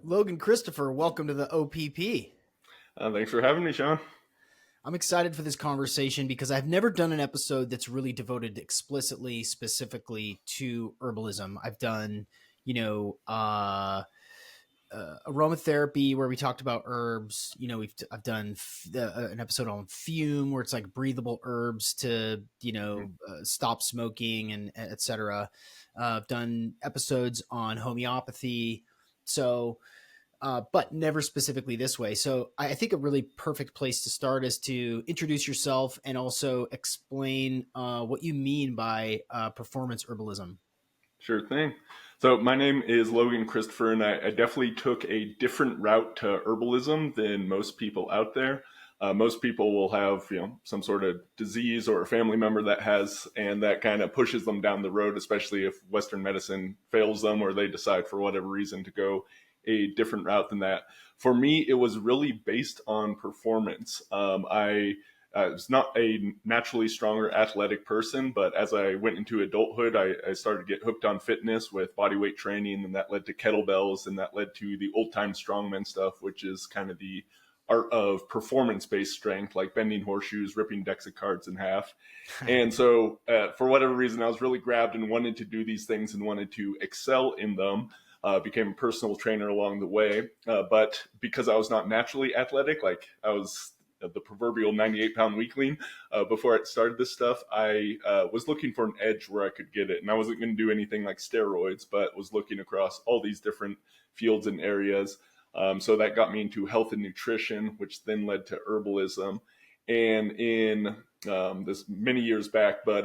Logan Christopher, welcome to the OPP. Thanks for having me, Sean. I'm excited for this conversation because I've never done an episode that's really devoted specifically to herbalism. I've done, you know, aromatherapy where we talked about herbs. I've done an episode on fume where it's like breathable herbs to stop smoking and etc. I've done episodes on homeopathy. So but never specifically this way. So I think a really perfect place to start is to introduce yourself and also explain what you mean by performance herbalism. Sure thing. So my name is Logan Christopher, and I definitely took a different route to herbalism than most people out there. Most people will have, some sort of disease or a family member that has, and that kind of pushes them down the road, especially if Western medicine fails them or they decide for whatever reason to go a different route than that. For me, it was really based on performance. I was not a naturally stronger athletic person, but as I went into adulthood, I started to get hooked on fitness with body weight training, and that led to kettlebells, and that led to the old time strongman stuff, which is kind of the art of performance based strength, like bending horseshoes, ripping decks of cards in half. And so, for whatever reason, I was really grabbed and wanted to do these things and wanted to excel in them. Became a personal trainer along the way. But because I was not naturally athletic, like I was the proverbial 98-pound weakling before I started this stuff, I was looking for an edge where I could get it. And I wasn't going to do anything like steroids, but was looking across all these different fields and areas. So that got me into health and nutrition, which then led to herbalism. And in this many years back, but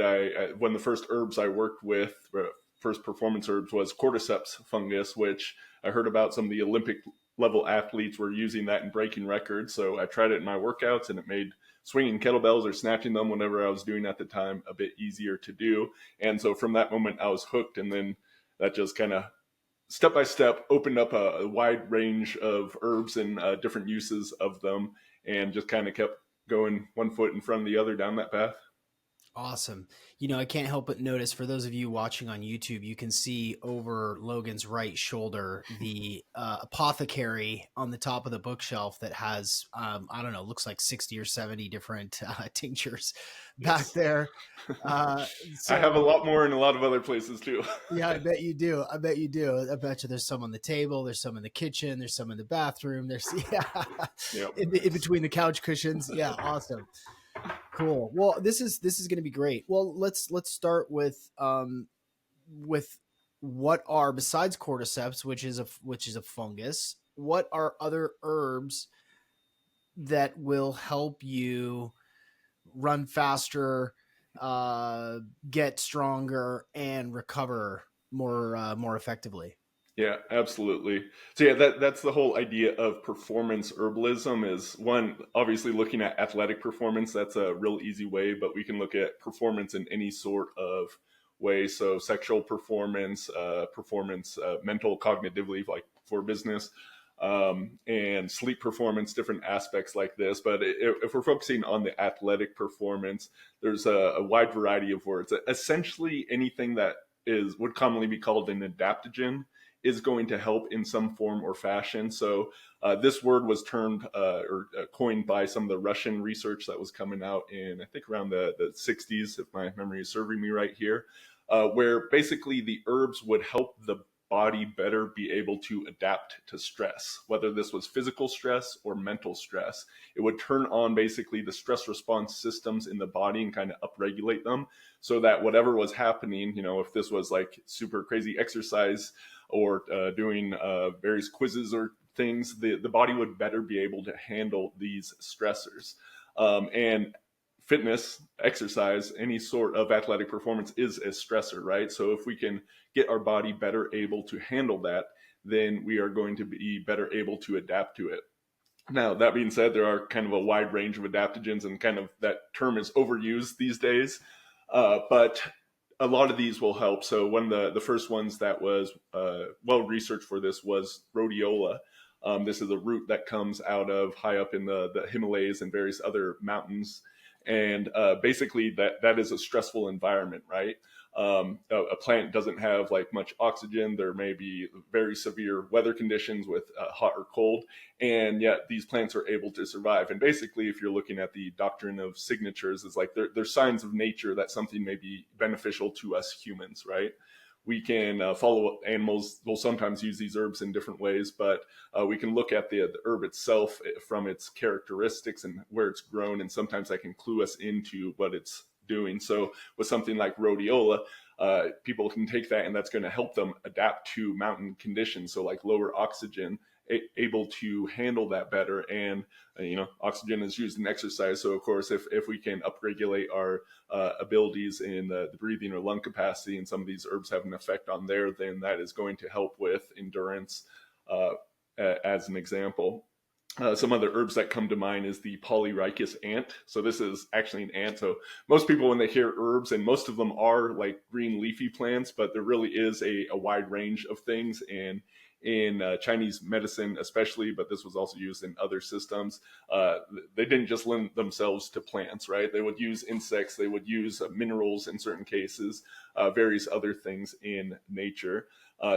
one of the first herbs I worked with, first performance herbs, was cordyceps fungus, which I heard about some of the Olympic level athletes were using that and breaking records. So I tried it in my workouts, and it made swinging kettlebells or snatching them, whenever I was doing at the time, a bit easier to do. And so from that moment, I was hooked. And then that just kind of step by step opened up a wide range of herbs and different uses of them, and just kind of kept going one foot in front of the other down that path. Awesome. I can't help but notice, for those of you watching on YouTube, you can see over Logan's right shoulder the apothecary on the top of the bookshelf that has, I don't know, looks like 60 or 70 different tinctures back there. I have a lot more in a lot of other places too. Yeah, I bet you do. I bet you you there's some on the table, there's some in the kitchen, there's some in the bathroom, there's Yep. in between the couch cushions. Yeah, awesome. Cool. Well, this is going to be great. Well, let's start with what are, besides cordyceps, which is a fungus, what are other herbs that will help you run faster, get stronger, and recover more effectively? Yeah, absolutely. So yeah, that's the whole idea of performance herbalism. Is one, obviously looking at athletic performance. That's a real easy way, but we can look at performance in any sort of way. So sexual performance, mental, cognitively, like for business, and sleep performance, different aspects like this. But if we're focusing on the athletic performance, there's a wide variety of words. Essentially, anything that would commonly be called an adaptogen is going to help in some form or fashion. So this word was termed coined by some of the Russian research that was coming out in, I think, around the 60s, if my memory is serving me right here, where basically the herbs would help the body better be able to adapt to stress, whether this was physical stress or mental stress. It would turn on basically the stress response systems in the body and kind of upregulate them, so that whatever was happening, if this was like super crazy exercise or doing various quizzes or things, the body would better be able to handle these stressors. And fitness, exercise, any sort of athletic performance is a stressor, right? So if we can get our body better able to handle that, then we are going to be better able to adapt to it. Now, that being said, there are kind of a wide range of adaptogens, and kind of that term is overused these days. But a lot of these will help. So one of the first ones that was well researched for this was rhodiola. This is a root that comes out of high up in the Himalayas and various other mountains. And basically that is a stressful environment, right? A plant doesn't have like much oxygen. There may be very severe weather conditions with hot or cold, and yet these plants are able to survive. And basically, if you're looking at the doctrine of signatures, it's like there's signs of nature that something may be beneficial to us humans, right? We can follow animals. We'll sometimes use these herbs in different ways, but we can look at the herb itself from its characteristics and where it's grown, and sometimes that can clue us into what it's doing. So with something like rhodiola, people can take that and that's going to help them adapt to mountain conditions. So like lower oxygen, able to handle that better. And, oxygen is used in exercise. So of course, if we can upregulate our abilities in the breathing or lung capacity, and some of these herbs have an effect on there, then that is going to help with endurance, as an example. Some other herbs that come to mind is the polyrhicus ant. So this is actually an ant. So most people, when they hear herbs, and most of them are like green leafy plants, but there really is a wide range of things. And in Chinese medicine especially, but this was also used in other systems, they didn't just limit themselves to plants, right? They would use insects, they would use minerals in certain cases, various other things in nature.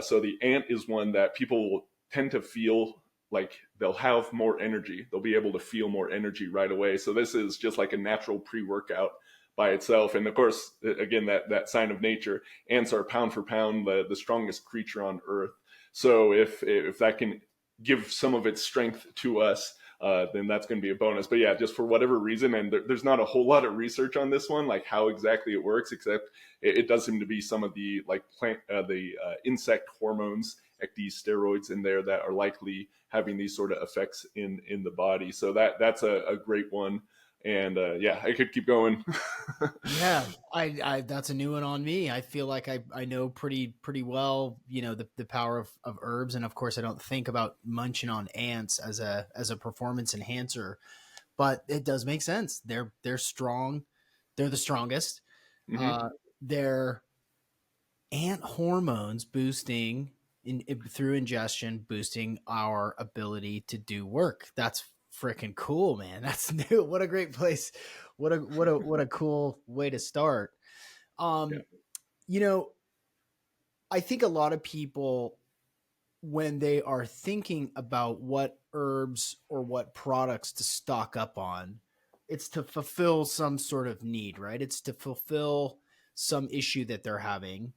So the ant is one that people will tend to feel like they'll have more energy. They'll be able to feel more energy right away. So this is just like a natural pre-workout by itself. And of course, again, that sign of nature, ants are pound for pound the strongest creature on earth. So if that can give some of its strength to us, then that's going to be a bonus. But yeah, just for whatever reason, and there's not a whole lot of research on this one, like how exactly it works, except it does seem to be some of the like insect hormones, these steroids in there that are likely having these sort of effects in the body. So that's a great one. And yeah, I could keep going. Yeah, I that's a new one on me. I feel like I know pretty well, the power of herbs, and of course I don't think about munching on ants as a performance enhancer, but it does make sense. They're strong. They're the strongest. Hmm. Uh, they're ant hormones boosting through ingestion, boosting our ability to do work. That's freaking cool, man. That's new. What a great place. What a cool way to start. Yeah. Um, you know, I think a lot of people, when they are thinking about what herbs or what products to stock up on, it's to fulfill some sort of need, right? It's to fulfill some issue that they're having.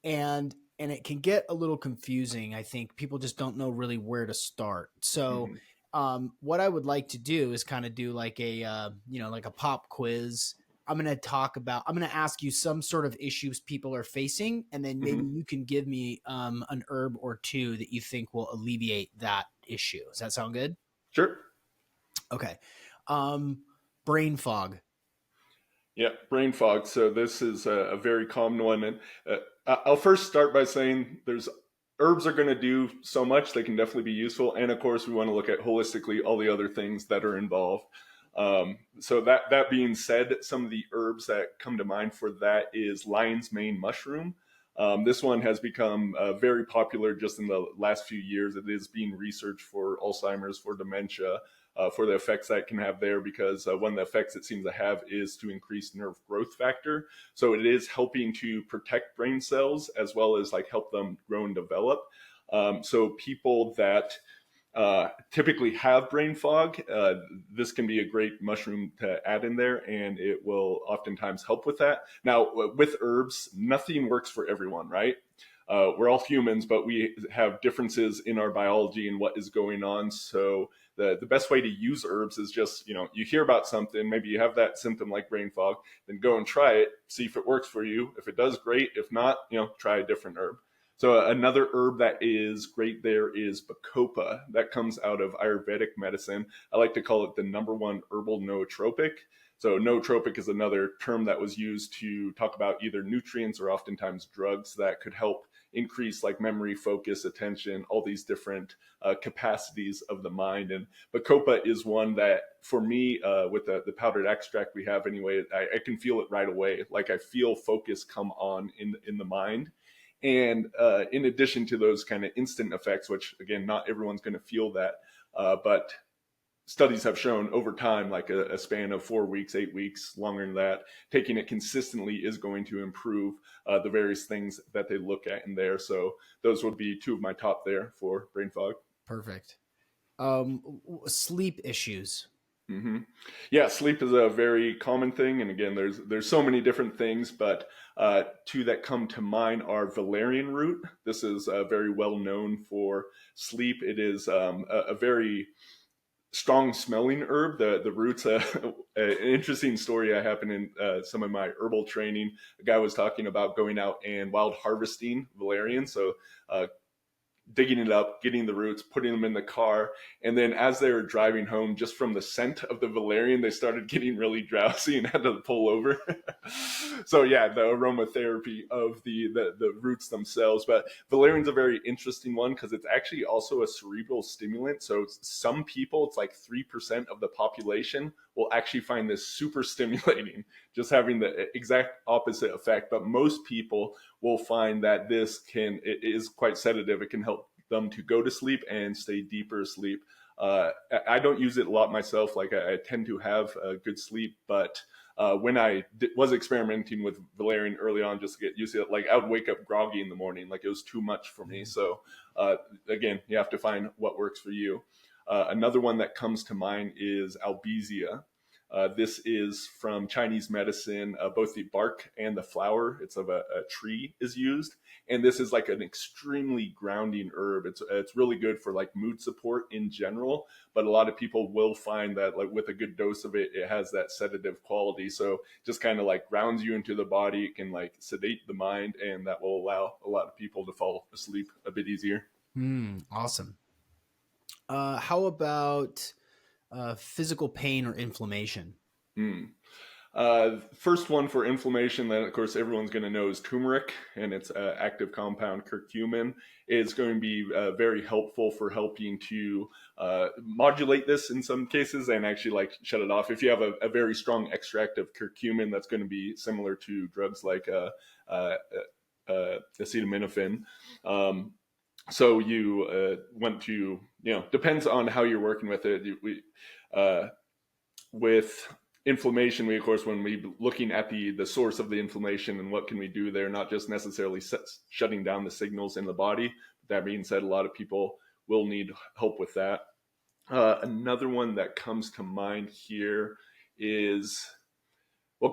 And it can get a little confusing. I think people just don't know really where to start. So Hmm. what I would like to do is kind of do like a like a pop quiz. I'm going to ask you some sort of issues people are facing, and then maybe Hmm. you can give me an herb or two that you think will alleviate that issue. Does that sound good? Sure. Okay. um Brain fog. Yeah, brain fog. So this is a very common one, and I'll first start by saying there's herbs are going to do so much; they can definitely be useful, and of course, we want to look at holistically all the other things that are involved. So that being said, some of the herbs that come to mind for that is lion's mane mushroom. This one has become very popular just in the last few years. It is being researched for Alzheimer's, for dementia, for the effects that it can have there, because one of the effects it seems to have is to increase nerve growth factor. So it is helping to protect brain cells as well as like help them grow and develop. So people that typically have brain fog, this can be a great mushroom to add in there, and it will oftentimes help with that. Now, with herbs, nothing works for everyone, right? We're all humans, but we have differences in our biology and what is going on. So the best way to use herbs is just, you hear about something, maybe you have that symptom like brain fog, then go and try it, see if it works for you. If it does, great. If not, try a different herb. So another herb that is great there is bacopa. That comes out of Ayurvedic medicine. I like to call it the number one herbal nootropic. So nootropic is another term that was used to talk about either nutrients or oftentimes drugs that could help increase like memory, focus, attention, all these different capacities of the mind. And bacopa is one that, for me, with the powdered extract we have anyway, I can feel it right away. Like I feel focus come on in the mind. And in addition to those kind of instant effects, which again, not everyone's going to feel that, but studies have shown over time, like a span of 4 weeks, 8 weeks, longer than that, taking it consistently is going to improve the various things that they look at in there. So those would be two of my top there for brain fog. Perfect. Sleep issues. Mm-hmm. Yeah, sleep is a very common thing, and again, there's so many different things, but two that come to mind are valerian root. This is very well known for sleep. It is a very strong smelling herb. The roots. An interesting story I happened in some of my herbal training. A guy was talking about going out and wild harvesting valerian. So digging it up, getting the roots, putting them in the car. And then as they were driving home, just from the scent of the valerian, they started getting really drowsy and had to pull over. So yeah, the aromatherapy of the roots themselves. But valerian's a very interesting one because it's actually also a cerebral stimulant. So some people, it's like 3% of the population will actually find this super stimulating, just having the exact opposite effect. But most people will find that it is quite sedative. It can help them to go to sleep and stay deeper asleep. I don't use it a lot myself. Like I tend to have a good sleep, but when I was experimenting with valerian early on, just to get used to it, like I would wake up groggy in the morning, like it was too much for me. So again, you have to find what works for you. Another one that comes to mind is albizia. This is from Chinese medicine. Both the bark and the flower, it's of a tree, is used. And this is like an extremely grounding herb. It's really good for like mood support in general. But a lot of people will find that like with a good dose of it, it has that sedative quality. So just kind of like grounds you into the body. It can like sedate the mind, and that will allow a lot of people to fall asleep a bit easier. Awesome. How about physical pain or inflammation? First one for inflammation that, of course, everyone's going to know is turmeric, and its active compound curcumin is going to be very helpful for helping to modulate this in some cases and actually like shut it off. If you have a very strong extract of curcumin, that's going to be similar to drugs like acetaminophen. So you want to, depends on how you're working with it. With inflammation, we of course, when we looking at the source of the inflammation and what can we do there, not just necessarily shutting down the signals in the body. That being said, a lot of people will need help with that. Another one that comes to mind here is, well,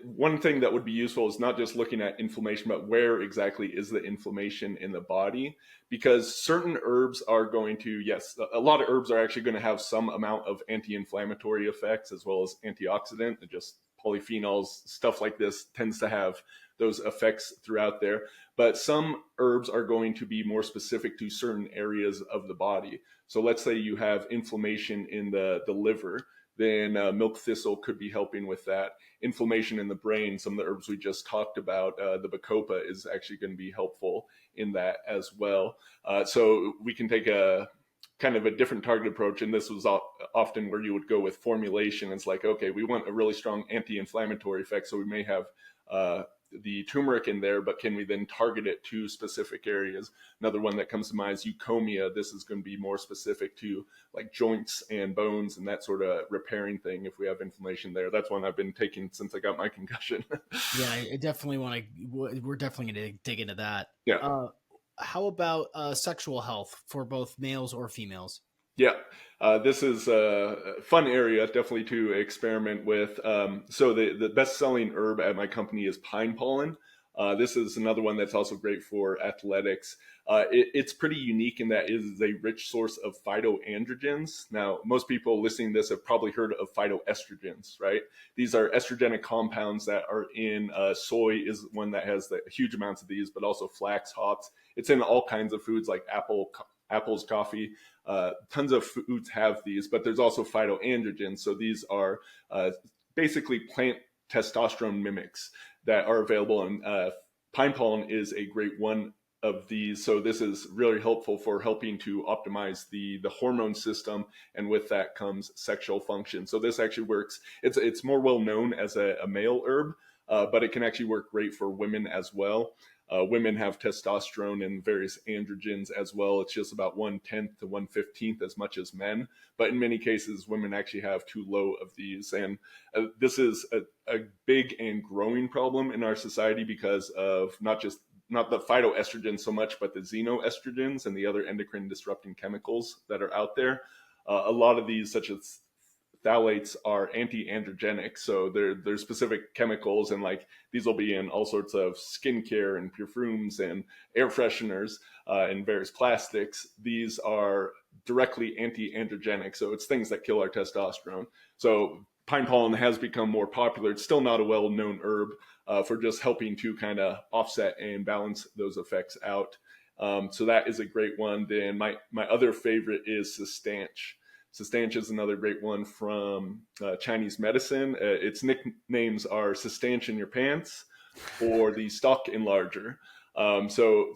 one thing that would be useful is not just looking at inflammation, but where exactly is the inflammation in the body? Because certain herbs are going to, yes, a lot of herbs are actually going to have some amount of anti-inflammatory effects as well as antioxidant. Just polyphenols, stuff like this tends to have those effects throughout there. But some herbs are going to be more specific to certain areas of the body. So let's say you have inflammation in the liver, then milk thistle could be helping with that. Inflammation in the brain, some of the herbs we just talked about, the bacopa is actually going to be helpful in that as well. So we can take a kind of a different target approach, and this was often where you would go with formulation. It's like, okay, we want a really strong anti-inflammatory effect, so we may have the turmeric in there, but can we then target it to specific areas? Another one that comes to mind is eucomia. This is going to be more specific to like joints and bones and that sort of repairing thing if we have inflammation there. That's one I've been taking since I got my concussion. Yeah, I definitely want to, we're definitely going to dig into that. Yeah. How about sexual health for both males or females? Yeah, this is a fun area definitely to experiment with. So the best-selling herb at my company is pine pollen. This is another one that's also great for athletics. It's pretty unique in that it is a rich source of phytoandrogens. Now, most people listening to this have probably heard of phytoestrogens, right? These are estrogenic compounds that are in soy is one that has the huge amounts of these, but also flax, hops. It's in all kinds of foods like apples, coffee. Tons of foods have these, but there's also phytoandrogens. So these are basically plant testosterone mimics that are available, and pine pollen is a great one of these. So this is really helpful for helping to optimize the hormone system, and with that comes sexual function. So this actually works. It's more well known as a male herb, but it can actually work great for women as well. Women have testosterone and various androgens as well. It's just about 1/10 to 1/15 as much as men. But in many cases, women actually have too low of these. And this is a big and growing problem in our society because of not the phytoestrogens so much, but the xenoestrogens and the other endocrine disrupting chemicals that are out there. A lot of these, such as phthalates, are anti-androgenic, so they're specific chemicals, and like these will be in all sorts of skincare and perfumes and air fresheners and various plastics. These are directly anti-androgenic, so it's things that kill our testosterone. So pine pollen has become more popular. It's still not a well-known herb for just helping to kind of offset and balance those effects out. So that is a great one. Then my other favorite is Sustanche. Sustanche is another great one from Chinese medicine. Its nicknames are Sustanche in your pants or the stalk enlarger. So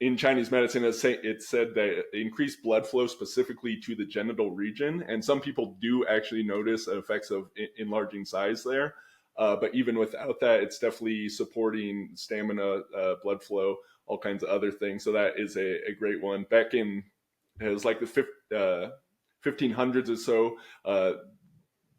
in Chinese medicine, it's said that it increased blood flow specifically to the genital region. And some people do actually notice effects of enlarging size there. But even without that, it's definitely supporting stamina, blood flow, all kinds of other things. So that is a great one. Back in, it was like the 1500s or so,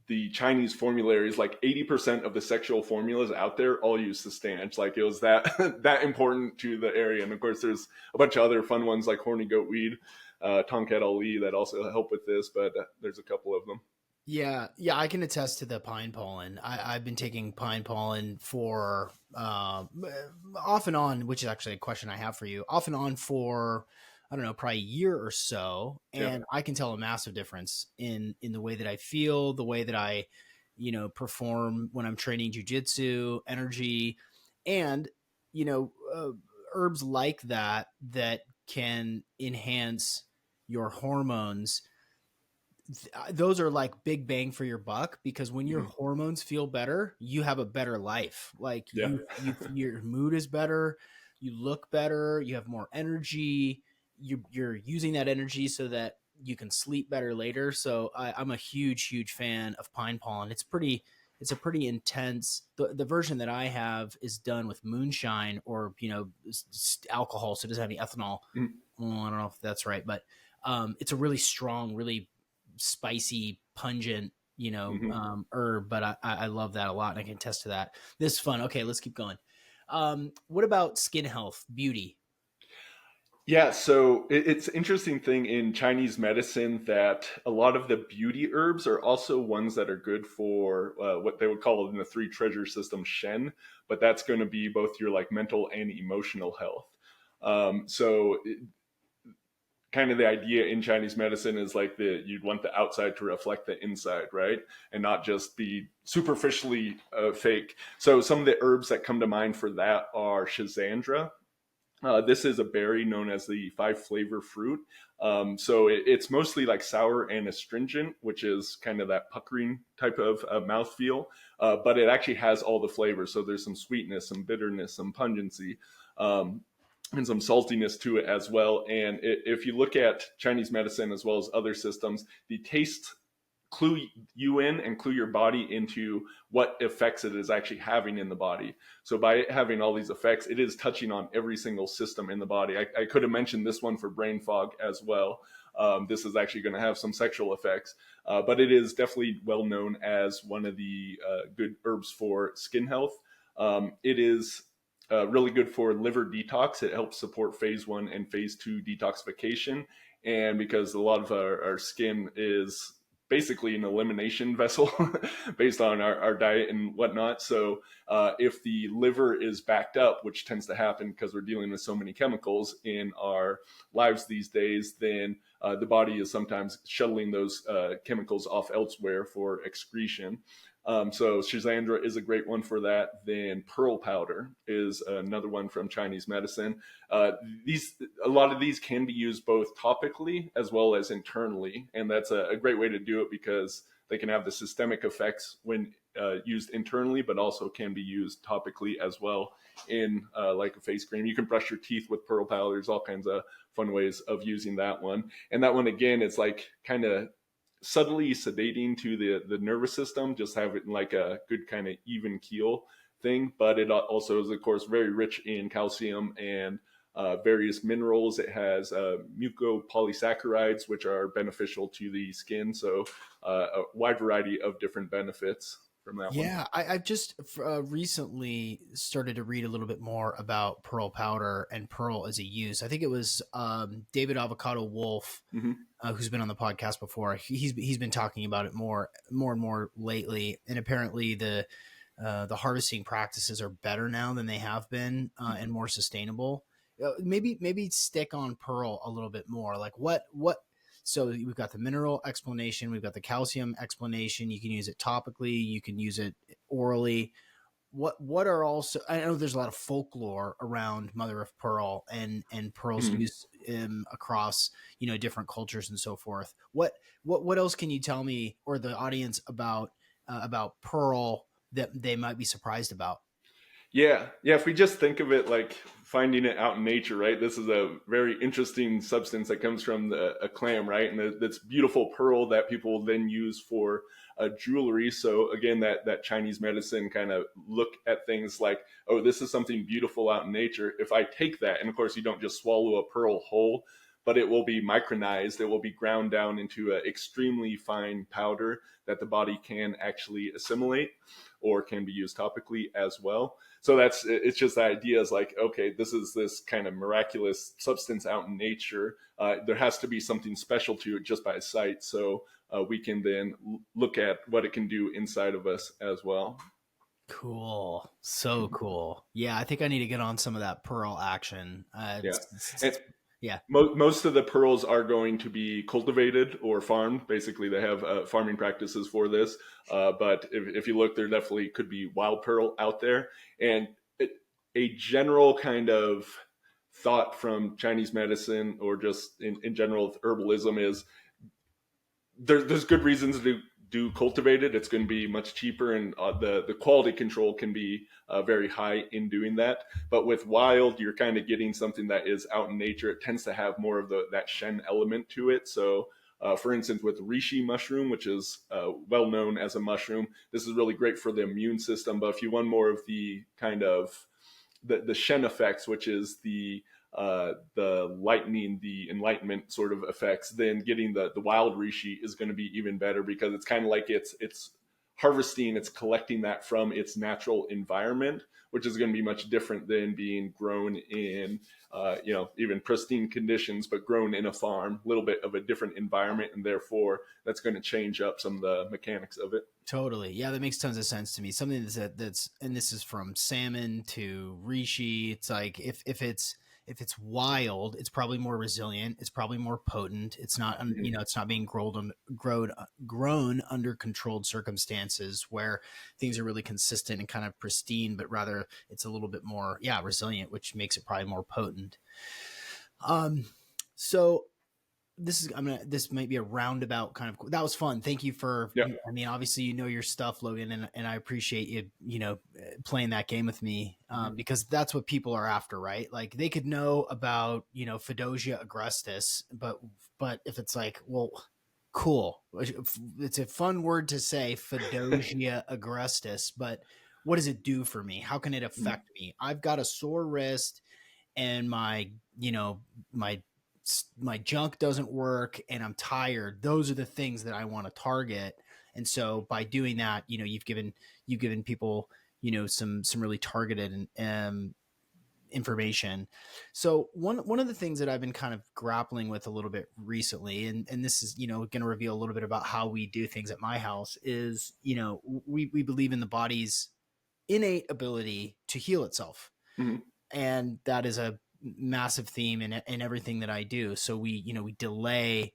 the Chinese formularies, like 80% of the sexual formulas out there all use Sustanche. Like it was that that important to the area. And of course, there's a bunch of other fun ones like horny goat weed, Tonkat Ali that also help with this, but there's a couple of them. Yeah, I can attest to the pine pollen. I've been taking pine pollen for off and on, which is actually a question I have for you. Off and on for, I don't know, probably a year or so, Yeah. and I can tell a massive difference in the way that I feel, the way that I, perform when I'm training jujitsu, energy, and you know, herbs like that can enhance your hormones. Those are like big bang for your buck, because when your Mhm. hormones feel better, you have a better life. Like Yeah. your mood is better, you look better, you have more energy, you're using that energy so that you can sleep better later. So I'm a huge fan of pine pollen. It's a pretty intense. The version that I have is done with moonshine, or alcohol, so it doesn't have any ethanol. Mhm. Well, I don't know if that's right, but it's a really strong, really spicy, pungent, Mhm. herb. But I love that a lot, and I can attest to that. This is fun. Okay, let's keep going. What about skin health, beauty? Yeah, so it's an interesting thing in Chinese medicine that a lot of the beauty herbs are also ones that are good for what they would call in the three treasure system Shen, but that's going to be both your like mental and emotional health. So kind of the idea in Chinese medicine is like you'd want the outside to reflect the inside, right? And not just be superficially fake. So some of the herbs that come to mind for that are Schizandra. This is a berry known as the five flavor fruit. So it's mostly like sour and astringent, which is kind of that puckering type of mouthfeel. But it actually has all the flavors. So there's some sweetness, some bitterness, some pungency, um, and some saltiness to it as well. And if you look at Chinese medicine as well as other systems, the taste clue you in and clue your body into what effects it is actually having in the body. So by it having all these effects, it is touching on every single system in the body. I could have mentioned this one for brain fog as well. This is actually going to have some sexual effects, but it is definitely well known as one of the good herbs for skin health. It is really good for liver detox. It helps support phase 1 and phase 2 detoxification. And because a lot of our skin is basically an elimination vessel based on our diet and whatnot. So if the liver is backed up, which tends to happen because we're dealing with so many chemicals in our lives these days, then the body is sometimes shuttling those chemicals off elsewhere for excretion. So Schizandra is a great one for that. Then pearl powder is another one from Chinese medicine. These A lot of these can be used both topically as well as internally, and that's a great way to do it because they can have the systemic effects when used internally, but also can be used topically as well in like a face cream. You can brush your teeth with pearl powder. There's all kinds of fun ways of using that one. And that one again, it's like kind of subtly sedating to the nervous system, just have it in like a good kind of even keel thing, but it also is, of course, very rich in calcium and various minerals. It has mucopolysaccharides, which are beneficial to the skin. So a wide variety of different benefits from that one. Yeah, I've just recently started to read a little bit more about pearl powder and pearl as a use. I think it was David Avocado Wolf, Mm-hmm. who's been on the podcast before. He's been talking about it more and more lately, and apparently the harvesting practices are better now than they have been, and more sustainable. Maybe stick on pearl a little bit more. Like what. So we've got the mineral explanation, we've got the calcium explanation. You can use it topically, you can use it orally. What are also, I know there's a lot of folklore around mother of pearl and pearl's Mm-hmm. use across different cultures and so forth. What else can you tell me or the audience about pearl that they might be surprised about? Yeah, yeah. If we just think of it like finding it out in nature, right? This is a very interesting substance that comes from a clam, right? And that's beautiful pearl that people then use for jewelry. So again, that Chinese medicine kind of look at things like, oh, this is something beautiful out in nature. If I take that, and of course, you don't just swallow a pearl whole, but it will be micronized. It will be ground down into an extremely fine powder that the body can actually assimilate, or can be used topically as well. So it's just the idea is like, okay, this is this kind of miraculous substance out in nature. There has to be something special to it just by sight. So we can then look at what it can do inside of us as well. Cool. So cool. Yeah, I think I need to get on some of that pearl action. Yeah. And Yeah. most of the pearls are going to be cultivated or farmed. Basically, they have farming practices for this. But if you look, there definitely could be wild pearl out there. And a general kind of thought from Chinese medicine, or just in general herbalism, is there's good reasons to do cultivated. It's going to be much cheaper, and the quality control can be very high in doing that. But with wild, you're kind of getting something that is out in nature. It tends to have more of that Shen element to it. So for instance, with reishi mushroom, which is well known as a mushroom, this is really great for the immune system. But if you want more of the kind of the Shen effects, which is the lightning, the enlightenment sort of effects, then getting the wild reishi is going to be even better, because it's kind of like it's harvesting, it's collecting that from its natural environment, which is going to be much different than being grown in even pristine conditions, but grown in a farm, a little bit of a different environment, and therefore that's going to change up some of the mechanics of it. Totally. Yeah, that makes tons of sense to me. Something that's and this is from salmon to reishi. It's like if it's wild, it's probably more resilient. It's probably more potent. It's not it's not being grown under controlled circumstances where things are really consistent and kind of pristine, but rather it's a little bit more resilient, which makes it probably more potent. So this might be a roundabout kind of, that was fun. Thank you for, Yeah. I mean, obviously you know your stuff, Logan, and I appreciate you playing that game with me, because that's what people are after, right? Like they could know about, Fedosia agrestis, but if it's like, well, cool. It's a fun word to say, Fedosia agrestis, but what does it do for me? How can it affect me? I've got a sore wrist and my junk doesn't work and I'm tired. Those are the things that I want to target. And so by doing that, you've given people, some really targeted information. So one of the things that I've been kind of grappling with a little bit recently, and this is, going to reveal a little bit about how we do things at my house, is, we believe in the body's innate ability to heal itself. Mm-hmm. And that is a massive theme in everything that I do. So we delay,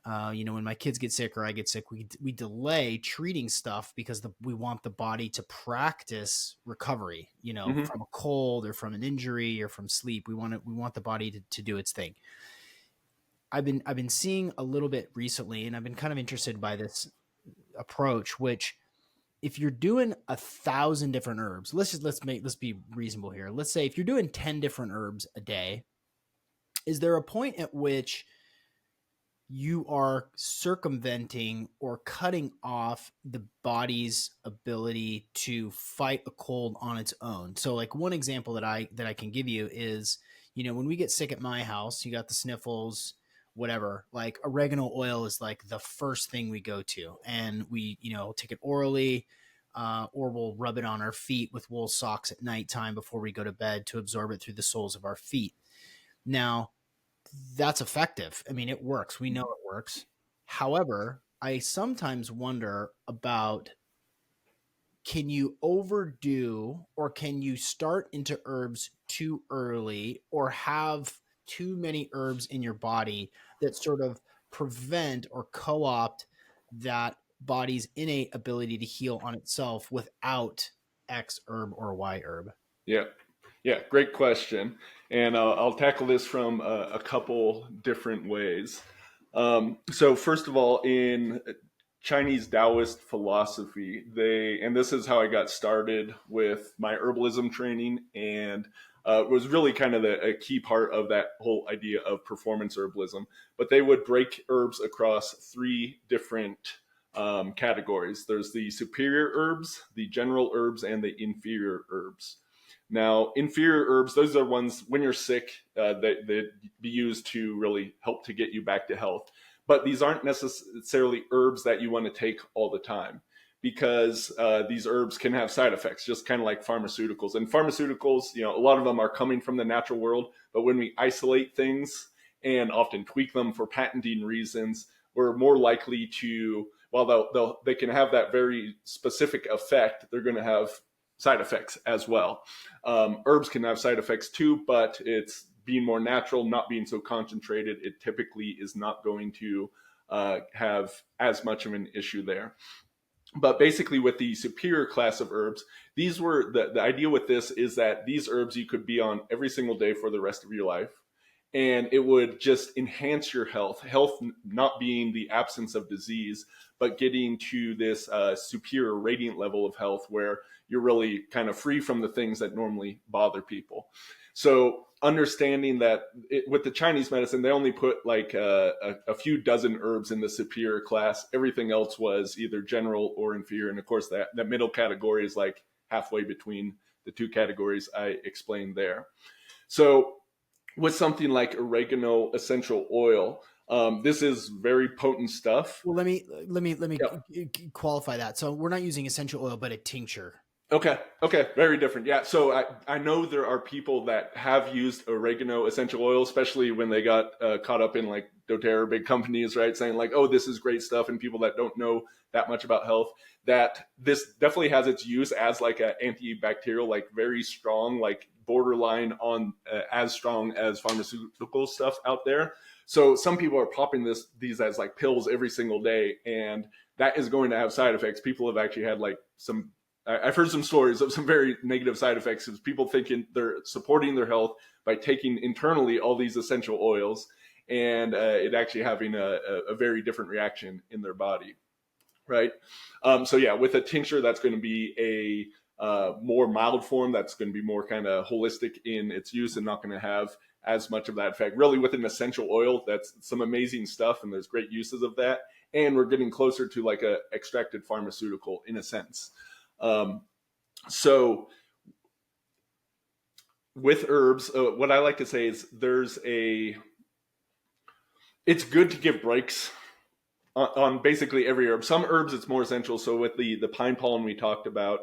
when my kids get sick or I get sick, we delay treating stuff because we want the body to practice recovery, Mm-hmm. from a cold or from an injury or from sleep. We want the body to do its thing. I've been seeing a little bit recently, and I've been kind of interested by this approach, which, if you're doing 1,000 different herbs, let's be reasonable here. Let's say if you're doing 10 different herbs a day, is there a point at which you are circumventing or cutting off the body's ability to fight a cold on its own. So like one example that I can give you is, when we get sick at my house, you got the sniffles, whatever, like oregano oil is like the first thing we go to, and we, take it orally, or we'll rub it on our feet with wool socks at nighttime before we go to bed to absorb it through the soles of our feet. Now, that's effective. I mean, it works. We know it works. However, I sometimes wonder about, can you overdo, or can you start into herbs too early, or have too many herbs in your body that sort of prevent or co-opt that body's innate ability to heal on itself without X herb or Y herb? Yeah. Yeah, great question. And I'll tackle this from a couple different ways. So, first of all, in Chinese Taoist philosophy, and this is how I got started with my herbalism training, and it was really kind of a key part of that whole idea of performance herbalism. But they would break herbs across three different categories. There's the superior herbs, the general herbs, and the inferior herbs. Now, inferior herbs, those are ones when you're sick, that be used to really help to get you back to health. But these aren't necessarily herbs that you want to take all the time, because these herbs can have side effects, just kind of like pharmaceuticals. And pharmaceuticals, a lot of them are coming from the natural world, but when we isolate things and often tweak them for patenting reasons, we're more likely to, while they can have that very specific effect, they're going to have side effects as well. Herbs can have side effects too, but it's being more natural, not being so concentrated. It typically is not going to have as much of an issue there. But basically, with the superior class of herbs, these were the idea with this is that these herbs you could be on every single day for the rest of your life. And it would just enhance your health. Health not being the absence of disease, but getting to this superior radiant level of health where you're really kind of free from the things that normally bother people. So understanding that with the Chinese medicine, they only put like a few dozen herbs in the superior class. Everything else was either general or inferior. And of course, that middle category is like halfway between the two categories I explained there. So with something like oregano essential oil, this is very potent stuff. Well, let me qualify that. So we're not using essential oil, but a tincture. Okay. Very different. Yeah. So I know there are people that have used oregano essential oil, especially when they got caught up in like doTERRA, big companies, right? Saying like, oh, this is great stuff. And people that don't know that much about health, that this definitely has its use as like an antibacterial, like very strong, like borderline on as strong as pharmaceutical stuff out there. So some people are popping these as like pills every single day, and that is going to have side effects. People have actually had like I've heard some stories of some very negative side effects of people thinking they're supporting their health by taking internally all these essential oils, and it actually having a very different reaction in their body, right? So yeah, with a tincture, that's going to be a more mild form. That's going to be more kind of holistic in its use and not going to have as much of that effect. Really, with an essential oil, that's some amazing stuff, and there's great uses of that. And we're getting closer to like a extracted pharmaceutical in a sense. So with herbs, what I like to say is it's good to give breaks on basically every herb. Some herbs it's more essential. So with the pine pollen we talked about,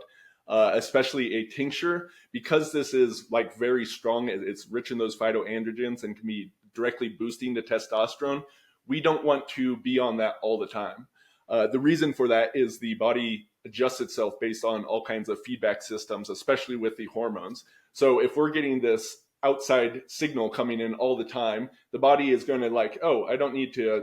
especially a tincture, because this is like very strong, it's rich in those phytoandrogens and can be directly boosting the testosterone. We don't want to be on that all the time. The reason for that is the body adjusts itself based on all kinds of feedback systems, especially with the hormones. So if we're getting this outside signal coming in all the time, the body is going to like, oh, I don't need to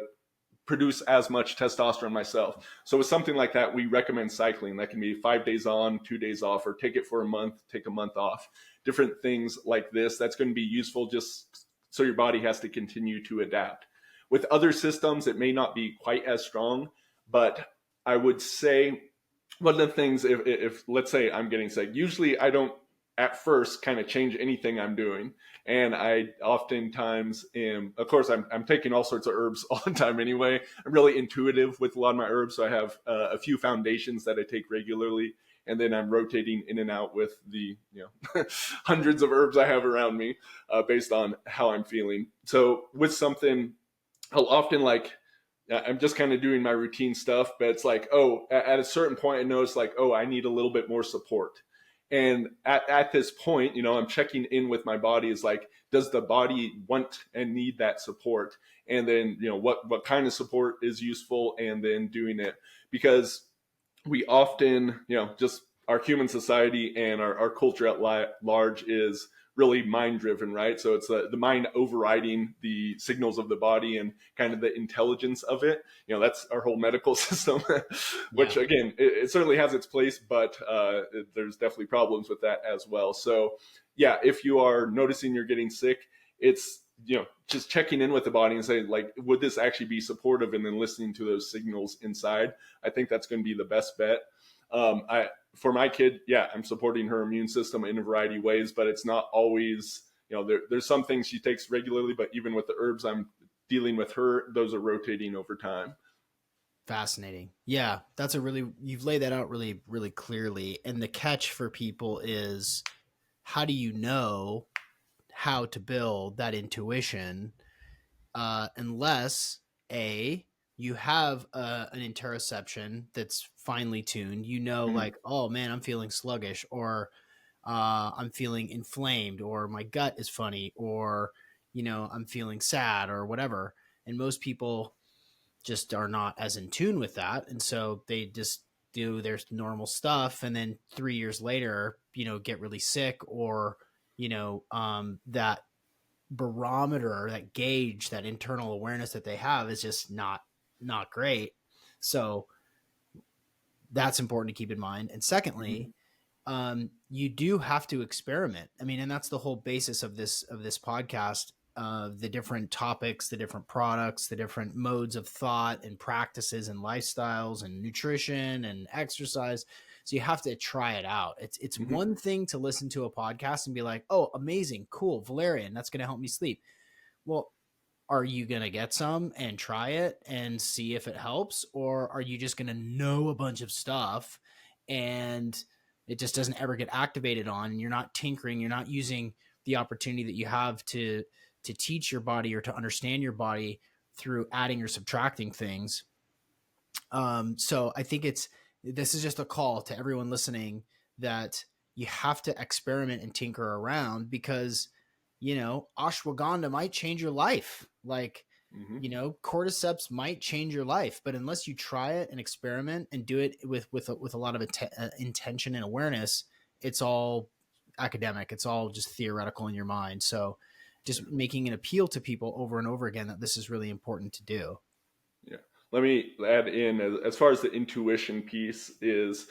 produce as much testosterone myself. So with something like that, we recommend cycling. That can be 5 days on, 2 days off, or take it for a month, take a month off. Different things like this, that's going to be useful just so your body has to continue to adapt. With other systems, it may not be quite as strong, but I would say one of the things, if let's say I'm getting sick, usually I don't at first kind of change anything I'm doing. And I oftentimes am, of course, I'm taking all sorts of herbs all the time anyway. I'm really intuitive with a lot of my herbs. So I have a few foundations that I take regularly. And then I'm rotating in and out with the hundreds of herbs I have around me based on how I'm feeling. So with something, I'll often I'm just kind of doing my routine stuff, but it's like, oh, at a certain point, I notice like, oh, I need a little bit more support. And at this point, I'm checking in with my body is like, does the body want and need that support? And then, what kind of support is useful, and then doing it. Because we often, just our human society and our culture at large is really mind driven, right? So it's the mind overriding the signals of the body and kind of the intelligence of it. That's our whole medical system, which again, it certainly has its place, but there's definitely problems with that as well. So yeah, if you are noticing you're getting sick, it's, just checking in with the body and saying like, would this actually be supportive? And then listening to those signals inside. I think that's going to be the best bet. For my kid, I'm supporting her immune system in a variety of ways, but it's not always, there's some things she takes regularly, but even with the herbs I'm dealing with her, those are rotating over time. Fascinating. Yeah, you've laid that out really, really clearly. And the catch for people is, how do you know how to build that intuition unless you have an interoception that's finely tuned, like, oh man, I'm feeling sluggish, or I'm feeling inflamed, or my gut is funny, or I'm feeling sad, or whatever. And most people just are not as in tune with that, and so they just do their normal stuff, and then 3 years later get really sick, or that barometer, that gauge, that internal awareness that they have is just not great. So that's important to keep in mind. And secondly, you do have to experiment. I mean, and that's the whole basis of this podcast, the different topics, the different products, the different modes of thought and practices and lifestyles and nutrition and exercise. So you have to try it out. It's one thing to listen to a podcast and be like, oh, amazing, cool, valerian, that's going to help me sleep. Well, are you going to get some and try it and see if it helps? Or are you just going to know a bunch of stuff and it just doesn't ever get activated on, and you're not tinkering, you're not using the opportunity that you have to teach your body or to understand your body through adding or subtracting things. So I think this is just a call to everyone listening that you have to experiment and tinker around, because, ashwagandha might change your life. Like, cordyceps might change your life, but unless you try it and experiment and do it with a lot of intention and awareness, it's all academic. It's all just theoretical in your mind. So just making an appeal to people over and over again that this is really important to do. Yeah. Let me add in, as far as the intuition piece is,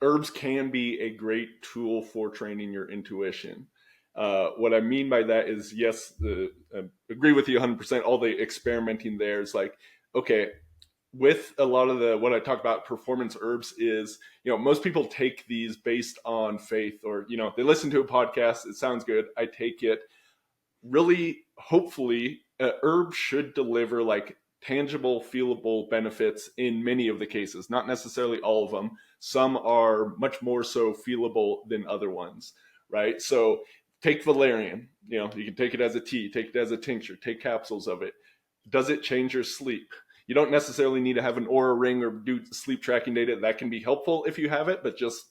herbs can be a great tool for training your intuition. What I mean by that is, yes, I agree with you 100%. All the experimenting there is like, okay, with a lot of what I talk about performance herbs is, most people take these based on faith, or, they listen to a podcast, it sounds good, I take it. Really, hopefully, herbs should deliver like tangible, feelable benefits in many of the cases, not necessarily all of them. Some are much more so feelable than other ones, right? So take valerian, you can take it as a tea, take it as a tincture, take capsules of it. Does it change your sleep? You don't necessarily need to have an Aura ring or do sleep tracking data. That can be helpful if you have it, but just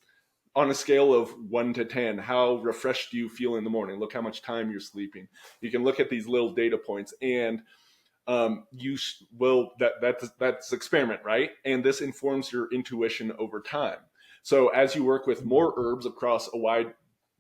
on a scale of 1 to 10, how refreshed do you feel in the morning? Look how much time you're sleeping. You can look at these little data points, and that's experiment, right? And this informs your intuition over time. So as you work with more herbs across a wide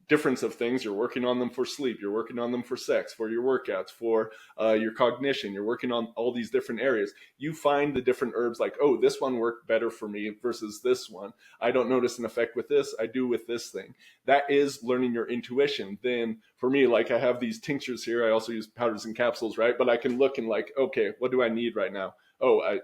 difference of things, you're working on them for sleep, you're working on them for sex, for your workouts, for your cognition, you're working on all these different areas. You find the different herbs like, oh, this one worked better for me versus this one. I don't notice an effect with this, I do with this thing. That is learning your intuition. Then for me, like, I have these tinctures here, I also use powders and capsules, right? But I can look and like, okay, what do I need right now? Oh,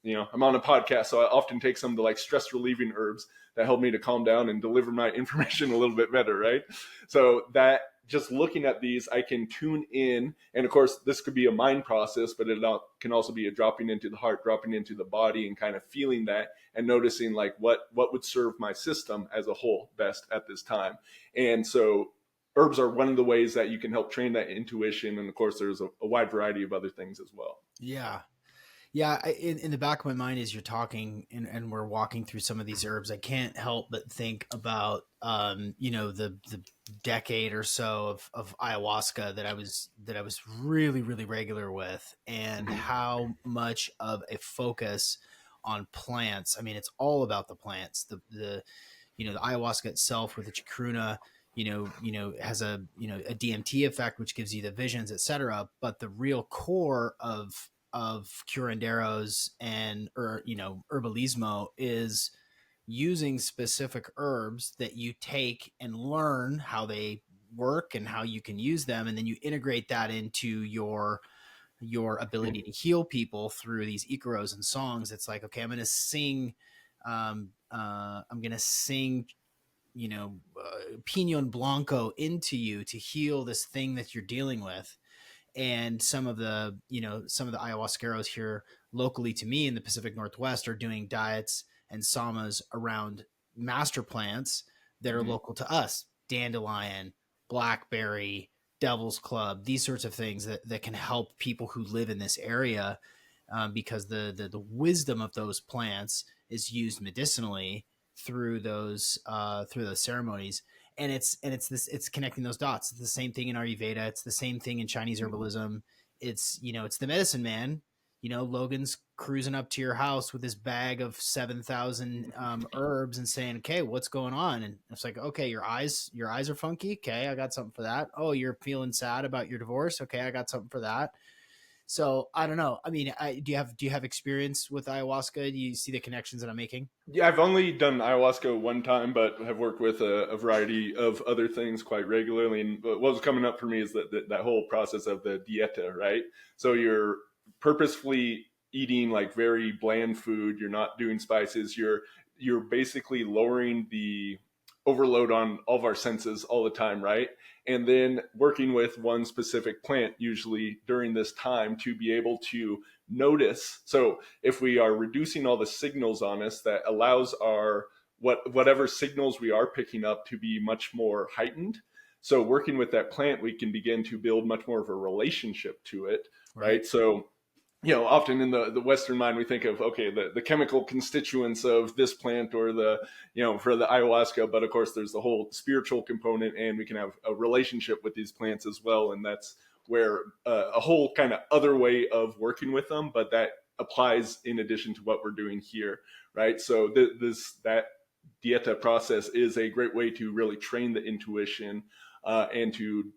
I'm on a podcast, so I often take some of the like stress relieving herbs that help me to calm down and deliver my information a little bit better, right? So that just looking at these, I can tune in. And of course, this could be a mind process, but it can also be a dropping into the heart, dropping into the body, and kind of feeling that and noticing like what would serve my system as a whole best at this time. And so herbs are one of the ways that you can help train that intuition. And of course, there's a wide variety of other things as well. Yeah. Yeah, in the back of my mind as you're talking and we're walking through some of these herbs, I can't help but think about the decade or so of ayahuasca that I was really really regular with, and Mm-hmm. how much of a focus on plants. I mean, it's all about the plants. The ayahuasca itself with the chacruna, has a DMT effect, which gives you the visions, etc. But the real core of curanderos and herbalismo is using specific herbs that you take and learn how they work and how you can use them, and then you integrate that into your ability to heal people through these icaros and songs. It's like, okay, I'm going to sing Pinon Blanco into you to heal this thing that you're dealing with. And some of the ayahuasqueros here locally to me in the Pacific Northwest are doing diets and samas around master plants that are Mm-hmm. local to us: dandelion, blackberry, devil's club, these sorts of things that can help people who live in this area, because the wisdom of those plants is used medicinally through those ceremonies. And it's connecting those dots. It's the same thing in Ayurveda. It's the same thing in Chinese herbalism. It's the medicine man. Logan's cruising up to your house with his bag of 7,000 herbs and saying, "Okay, what's going on?" And it's like, "Okay, your eyes are funky. Okay, I got something for that. Oh, you're feeling sad about your divorce. Okay, I got something for that." So I don't know. I mean, do you have experience with ayahuasca? Do you see the connections that I'm making? Yeah, I've only done ayahuasca one time, but have worked with a variety of other things quite regularly. And what was coming up for me is that whole process of the dieta, right? So you're purposefully eating like very bland food. You're not doing spices. You're basically lowering the overload on all of our senses all the time, right? And then working with one specific plant, usually during this time, to be able to notice. So if we are reducing all the signals on us, that allows our whatever signals we are picking up to be much more heightened. So working with that plant, we can begin to build much more of a relationship to it, Right. right? So often in the Western mind, we think of, okay, the chemical constituents of this plant or for the ayahuasca, but of course there's the whole spiritual component, and we can have a relationship with these plants as well. And that's where a whole kind of other way of working with them, but that applies in addition to what we're doing here, right? So that dieta process is a great way to really train the intuition, and to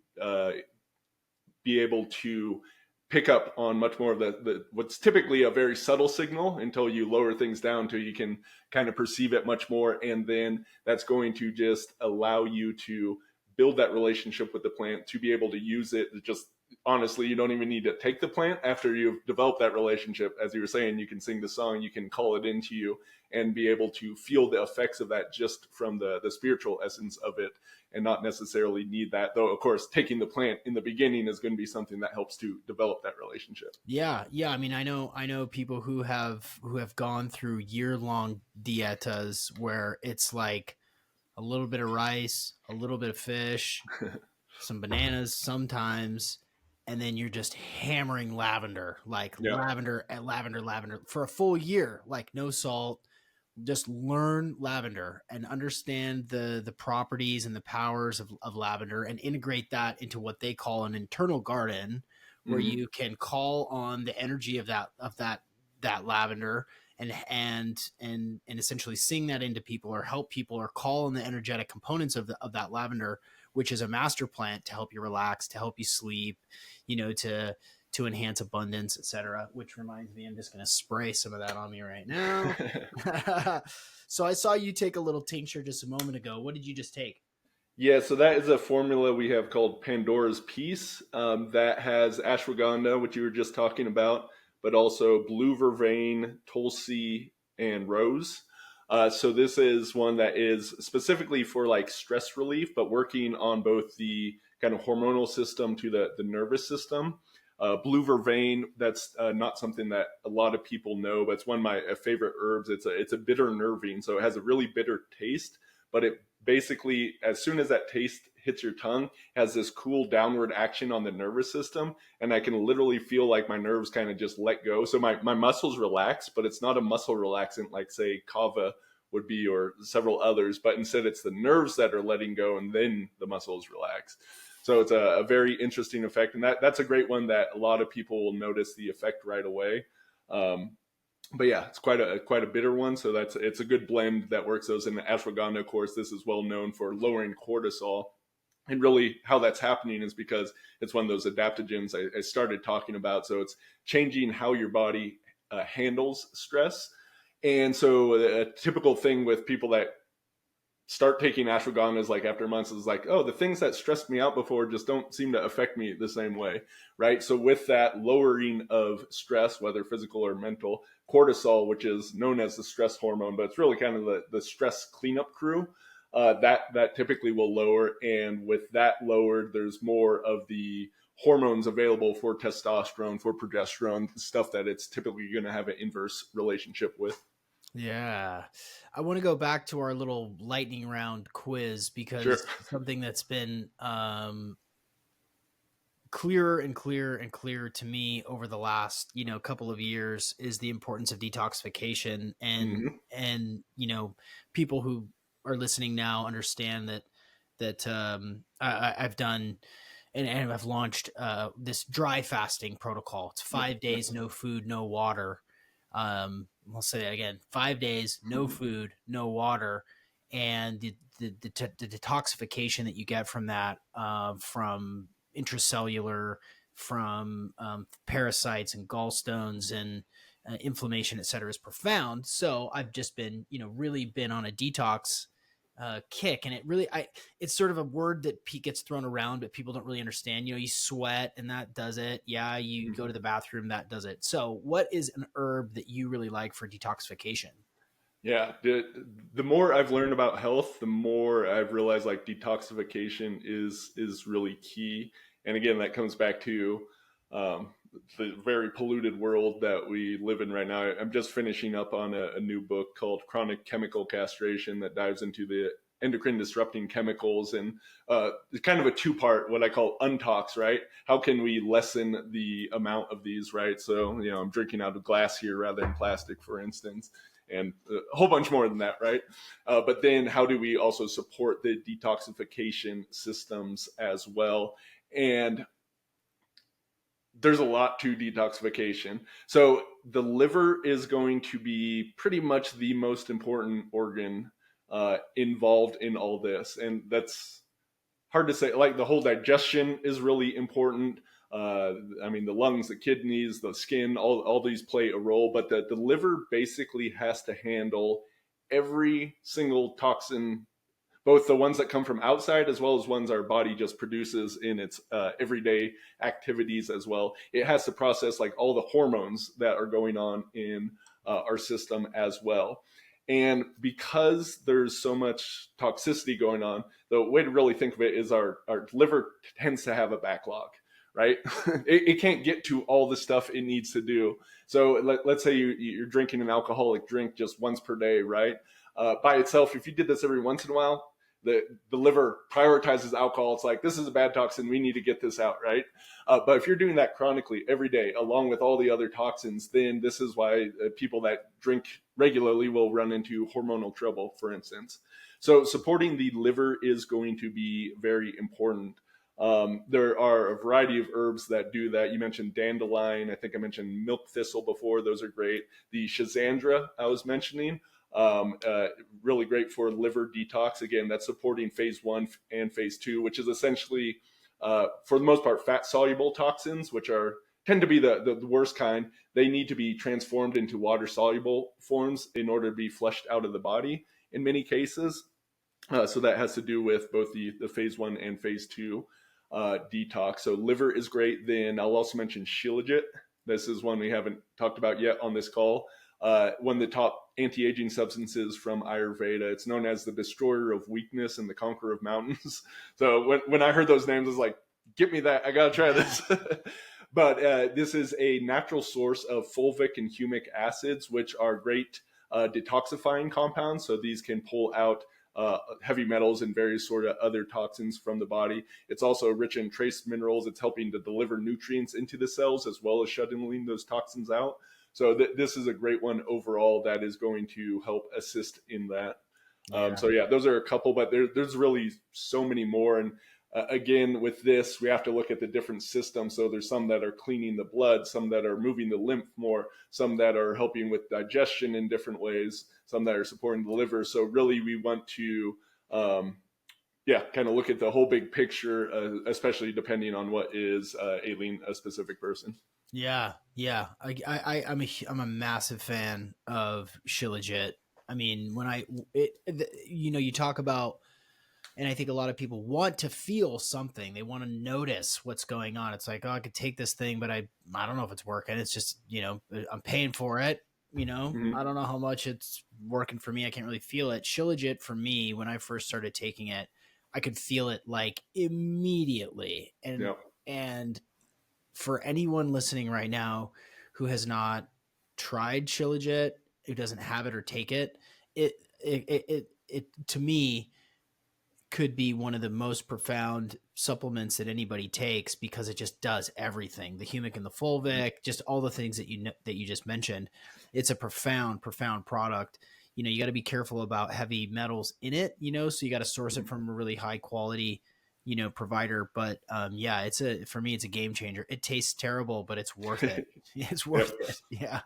be able to pick up on much more of the what's typically a very subtle signal until you lower things down till you can kind of perceive it much more. And then that's going to just allow you to build that relationship with the plant, to be able to use it. Just honestly, you don't even need to take the plant after you've developed that relationship. As you were saying, you can sing the song, you can call it into you, and be able to feel the effects of that just from the spiritual essence of it, and not necessarily need that. Though, of course, taking the plant in the beginning is going to be something that helps to develop that relationship. Yeah, yeah. I mean, I know people who have gone through year-long dietas where it's like a little bit of rice, a little bit of fish, some bananas sometimes, and then you're just hammering lavender, like Yeah. lavender and lavender for a full year, like no salt. Just learn lavender and understand the properties and the powers of lavender, and integrate that into what they call an internal garden, where Mm-hmm. you can call on the energy of that lavender, and essentially sing that into people, or help people, or call on the energetic components of that lavender, which is a master plant to help you relax, to help you sleep, to enhance abundance, etc. Which reminds me, I'm just going to spray some of that on me right now. So I saw you take a little tincture just a moment ago. What did you just take? Yeah, so that is a formula we have called Pandora's Peace, that has ashwagandha, which you were just talking about, but also blue vervain, tulsi, and rose. So this is one that is specifically for like stress relief, but working on both the kind of hormonal system to the nervous system. Blue vervain, that's not something that a lot of people know, but it's one of my favorite herbs. It's a bitter nervine, so it has a really bitter taste, but it basically, as soon as that taste hits your tongue, has this cool downward action on the nervous system, and I can literally feel like my nerves kind of just let go. So my muscles relax, but it's not a muscle relaxant like, say, kava would be, or several others, but instead it's the nerves that are letting go, and then the muscles relax. So it's a very interesting effect, and that's a great one that a lot of people will notice the effect right away. But yeah, it's quite a bitter one, so it's a good blend that works those. In the ashwagandha, of course, this is well known for lowering cortisol, and really how that's happening is because it's one of those adaptogens I started talking about. So it's changing how your body handles stress. And so a typical thing with people that start taking ashwagandhas like after months is like, oh, the things that stressed me out before just don't seem to affect me the same way, right? So with that lowering of stress, whether physical or mental, cortisol, which is known as the stress hormone, but it's really kind of the stress cleanup crew, that typically will lower. And with that lowered, there's more of the hormones available for testosterone, for progesterone, stuff that it's typically going to have an inverse relationship with. Yeah. I want to go back to our little lightning round quiz because Sure. something that's been clearer and clearer and clearer to me over the last, couple of years is the importance of detoxification, Mm-hmm. and people who are listening now understand that I've done and I've launched this dry fasting protocol. It's 5 days, no food, no water. I'll say that again: 5 days, no food, no water, and the detoxification that you get from that, from intracellular, from parasites and gallstones and inflammation, et cetera, is profound. So I've just been, really been on a detox kick, and it's sort of a word that gets thrown around, but people don't really understand. You sweat and that does it. Yeah, you go to the bathroom, that does it. So what is an herb that you really like for detoxification? Yeah, the more I've learned about health, the more I've realized like detoxification is really key. And again, that comes back to the very polluted world that we live in right now. I'm just finishing up on a new book called Chronic Chemical Castration that dives into the endocrine disrupting chemicals, and it's kind of a two-part, what I call untox, right? How can we lessen the amount of these, right? So, I'm drinking out of glass here rather than plastic, for instance, and a whole bunch more than that, right? But then how do we also support the detoxification systems as well? And there's a lot to detoxification. So the liver is going to be pretty much the most important organ involved in all this. And that's hard to say. Like the whole digestion is really important. The lungs, the kidneys, the skin, all these play a role, but the liver basically has to handle every single toxin, both the ones that come from outside as well as ones our body just produces in its everyday activities as well. It has to process like all the hormones that are going on in our system as well. And because there's so much toxicity going on, the way to really think of it is our liver tends to have a backlog, right? It can't get to all the stuff it needs to do. So let's say you're drinking an alcoholic drink just once per day, right? By itself, if you did this every once in a while, the liver prioritizes alcohol. It's like, this is a bad toxin, we need to get this out, right? But if you're doing that chronically every day, along with all the other toxins, then this is why people that drink regularly will run into hormonal trouble, for instance. So supporting the liver is going to be very important. There are a variety of herbs that do that. You mentioned dandelion. I think I mentioned milk thistle before. Those are great. The schizandra I was mentioning, really great for liver detox. Again, that's supporting phase 1 and phase 2, which is essentially, for the most part, fat soluble toxins, which tend to be the worst kind. They need to be transformed into water soluble forms in order to be flushed out of the body in many cases. So that has to do with both the phase 1 and phase 2 detox. So liver is great. Then I'll also mention shilajit. This is one we haven't talked about yet on this call. One of the top anti-aging substances from Ayurveda. It's known as the destroyer of weakness and the conqueror of mountains. So when I heard those names, I was like, get me that. I got to try this. But this is a natural source of fulvic and humic acids, which are great detoxifying compounds. So these can pull out heavy metals and various sort of other toxins from the body. It's also rich in trace minerals. It's helping to deliver nutrients into the cells as well as shutting those toxins out. So this is a great one overall that is going to help assist in that. So yeah, those are a couple, but there's really so many more. And again, with this, we have to look at the different systems. So there's some that are cleaning the blood, some that are moving the lymph more, some that are helping with digestion in different ways, some that are supporting the liver. So really we want to, kind of look at the whole big picture, especially depending on what is ailing a specific person. Yeah. I'm a massive fan of Shilajit. I mean, you talk about, and I think a lot of people want to feel something. They want to notice what's going on. It's like, oh, I could take this thing, but I don't know if it's working. It's just, I'm paying for it. Mm-hmm. I don't know how much it's working for me. I can't really feel it. Shilajit for me, when I first started taking it, I could feel it like immediately. And for anyone listening right now who has not tried Shilajit, who doesn't have it or take it, it to me could be one of the most profound supplements that anybody takes, because it just does everything. The humic and the fulvic, just all the things that you just mentioned. It's a profound product. You got to be careful about heavy metals in it, so you got to source it from a really high quality, provider. But for me, it's a game changer. It tastes terrible, but it's worth it. It's worth it. Yeah.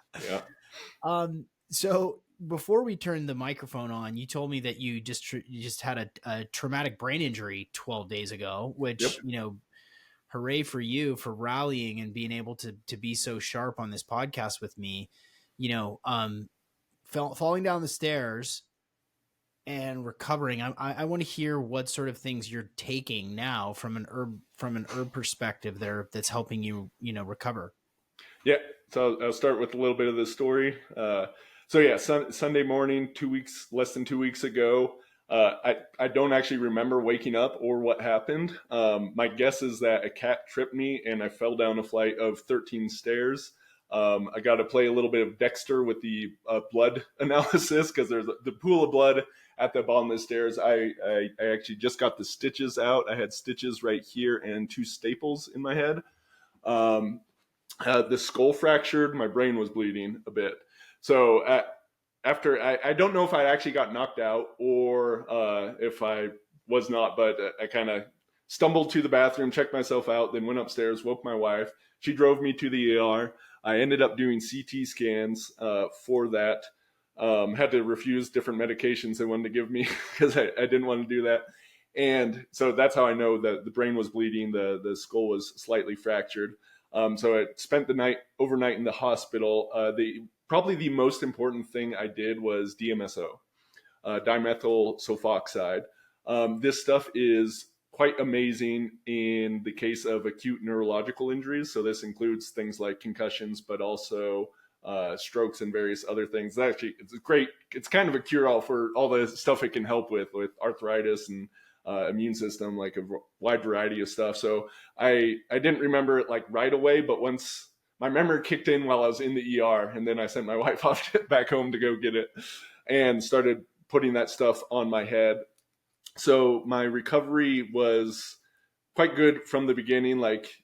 So before we turned the microphone on, you told me that you just had a traumatic brain injury 12 days ago, which, hooray for you for rallying and being able to be so sharp on this podcast with me, falling down the stairs and recovering. I want to hear what sort of things you're taking now from an herb perspective there that's helping you, recover. Yeah. So I'll start with a little bit of the story. Sunday morning, less than 2 weeks ago, I don't actually remember waking up or what happened. My guess is that a cat tripped me and I fell down a flight of 13 stairs. I got to play a little bit of Dexter with the blood analysis, because there's the pool of blood at the bottom of the stairs. I actually just got the stitches out. I had stitches right here and 2 staples in my head. The skull fractured. My brain was bleeding a bit. So after, I don't know if I actually got knocked out or if I was not, but I kind of stumbled to the bathroom, checked myself out, then went upstairs, woke my wife. She drove me to the ER. I ended up doing CT scans for that. Had to refuse different medications they wanted to give me because I didn't want to do that. And so that's how I know that the brain was bleeding, the skull was slightly fractured. So I spent the night overnight in the hospital. Probably the most important thing I did was DMSO, dimethyl sulfoxide. This stuff is quite amazing in the case of acute neurological injuries. So this includes things like concussions, but also strokes and various other things. Actually, it's great. It's kind of a cure-all for all the stuff it can help with arthritis and immune system, like a wide variety of stuff. So I didn't remember it like right away, but once my memory kicked in while I was in the ER, and then I sent my wife off back home to go get it and started putting that stuff on my head. So my recovery was quite good from the beginning. Like,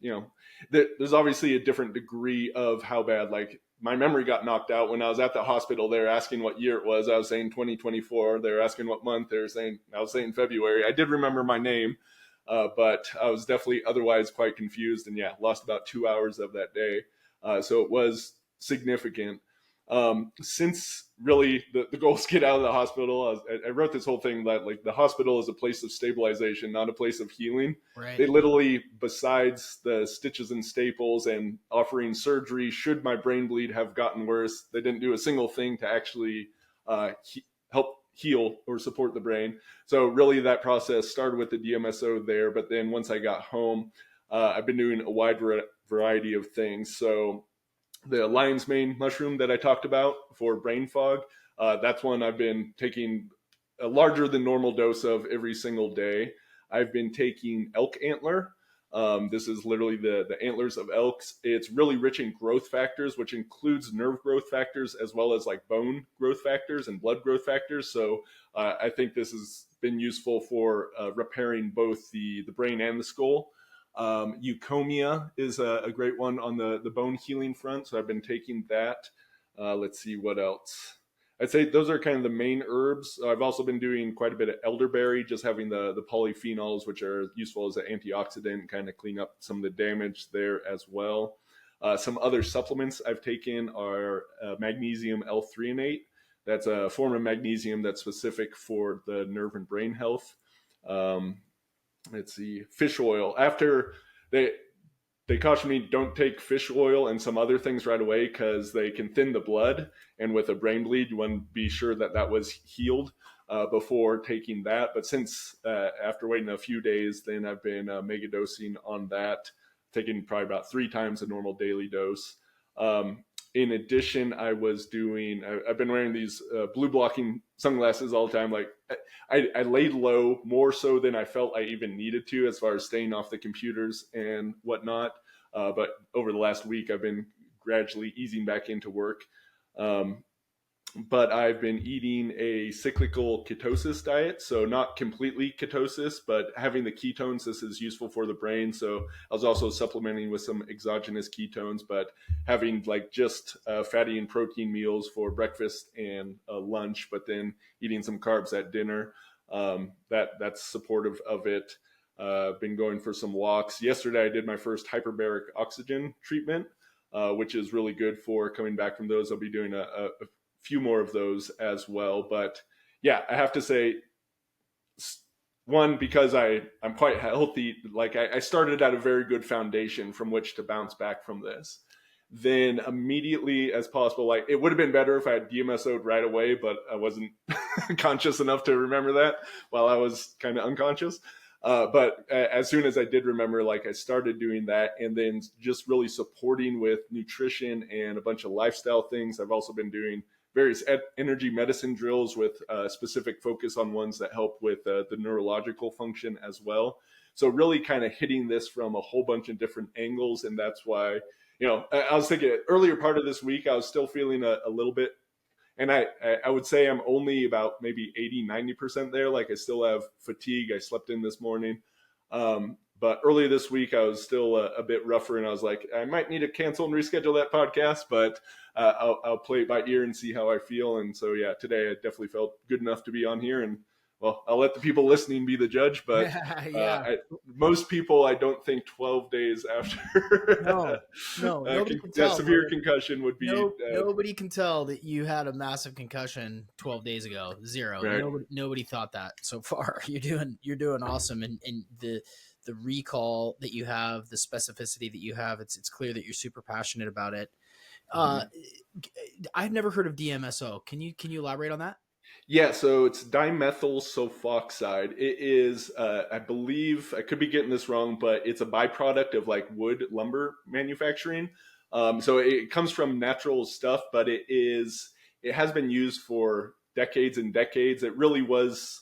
there's obviously a different degree of how bad, like my memory got knocked out when I was at the hospital. They were asking what year it was. I was saying 2024. They were asking what month. I was saying February. I did remember my name, but I was definitely otherwise quite confused, and lost about 2 hours of that day. So it was significant. Since really the goal is get out of the hospital, I wrote this whole thing that like the hospital is a place of stabilization, not a place of healing. Right. They literally, besides the stitches and staples and offering surgery, should my brain bleed have gotten worse, they didn't do a single thing to actually help heal or support the brain. So really that process started with the DMSO there. But then once I got home, I've been doing a wide variety of things. So the lion's mane mushroom that I talked about for brain fog. That's one I've been taking a larger than normal dose of every single day. I've been taking elk antler. This is literally the antlers of elks. It's really rich in growth factors, which includes nerve growth factors as well as like bone growth factors and blood growth factors. So I think this has been useful for repairing both the brain and the skull. Eucomia is a great one on the bone healing front. So I've been taking that. Let's see what else. I'd say those are kind of the main herbs. I've also been doing quite a bit of elderberry, just having the polyphenols, which are useful as an antioxidant, kind of clean up some of the damage there as well. Some other supplements I've taken are magnesium L-threonate. That's a form of magnesium that's specific for the nerve and brain health. Let's see, fish oil. After they cautioned me, don't take fish oil and some other things right away because they can thin the blood. And with a brain bleed, you want to be sure that that was healed before taking that. But since after waiting a few days, then I've been mega dosing on that, taking probably about 3 times the normal daily dose. In addition, I've been wearing these blue blocking sunglasses all the time. Like I laid low more so than I felt I even needed to as far as staying off the computers and whatnot. But over the last week, I've been gradually easing back into work. But I've been eating a cyclical ketosis diet. So not completely ketosis, but having the ketones, this is useful for the brain. So I was also supplementing with some exogenous ketones, but having like just fatty and protein meals for breakfast and lunch, but then eating some carbs at dinner. That's supportive of it. Been going for some walks. Yesterday, I did my first hyperbaric oxygen treatment, which is really good for coming back from those. I'll be doing a few more of those as well. But yeah, I have to say, one, because I'm quite healthy, like I started at a very good foundation from which to bounce back from this. Then immediately as possible, like it would have been better if I had DMSO'd right away, but I wasn't conscious enough to remember that while I was kind of unconscious. But as soon as I did remember, like I started doing that, and then just really supporting with nutrition and a bunch of lifestyle things. I've also been doing various energy medicine drills with specific focus on ones that help with the neurological function as well. So really kind of hitting this from a whole bunch of different angles. And that's why, I was thinking earlier part of this week, I was still feeling a little bit, and I would say I'm only about maybe 80-90% there. Like I still have fatigue. I slept in this morning. But earlier this week, I was still a bit rougher, and I was like, I might need to cancel and reschedule that podcast, but I'll play it by ear and see how I feel. And so, yeah, today I definitely felt good enough to be on here. And, well, I'll let the people listening be the judge. But yeah. most people, I don't think 12 days after no, nobody can tell, severe concussion would be. Nobody can tell that you had a massive concussion 12 days ago. Zero. Right. Nobody thought that so far. You're doing awesome. And the recall that you have, the specificity that you have, it's clear that you're super passionate about it. I've never heard of DMSO. Can you elaborate on that? Yeah, so it's dimethyl sulfoxide. It is, I believe, I could be getting this wrong, but it's a byproduct of like wood lumber manufacturing. So it comes from natural stuff, but it has been used for decades and decades. It really was,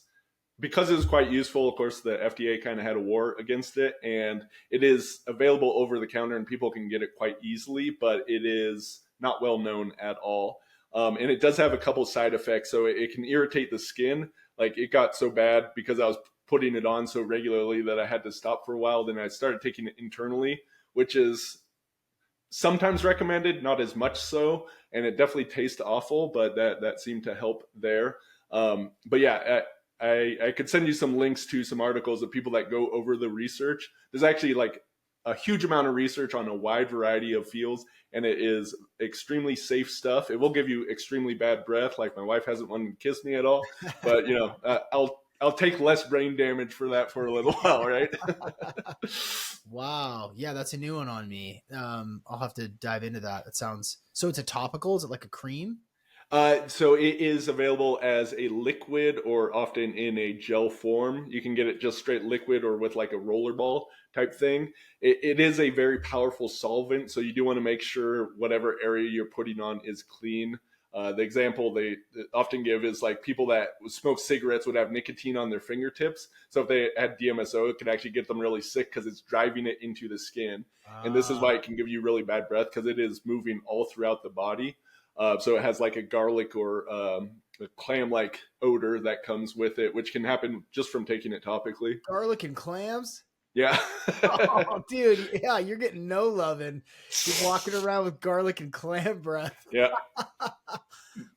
because it was quite useful, of course, the FDA kind of had a war against it, and it is available over the counter and people can get it quite easily, but it is not well known at all. And it does have a couple side effects. So it can irritate the skin. Like it got so bad because I was putting it on so regularly that I had to stop for a while. Then I started taking it internally, which is sometimes recommended, not as much so. And it definitely tastes awful, but that seemed to help there. But yeah, I could send you some links to some articles of people that go over the research. There's actually like a huge amount of research on a wide variety of fields, and it is extremely safe stuff. It will give you extremely bad breath. Like my wife hasn't wanted to kiss me at all, but I'll take less brain damage for that for a little while, right? Wow. Yeah, that's a new one on me. I'll have to dive into that. It sounds, so it's a topical. Is it like a cream? So it is available as a liquid or often in a gel form. You can get it just straight liquid or with like a rollerball type thing. It is a very powerful solvent, so you do want to make sure whatever area you're putting on is clean. The example they often give is like people that smoke cigarettes would have nicotine on their fingertips. So if they had DMSO, it could actually get them really sick because it's driving it into the skin. And this is why it can give you really bad breath because it is moving all throughout the body. So it has like a garlic or a clam-like odor that comes with it, which can happen just from taking it topically. Garlic and clams? Yeah. Oh, dude, yeah, you're getting no loving. You're walking around with garlic and clam breath. Yeah.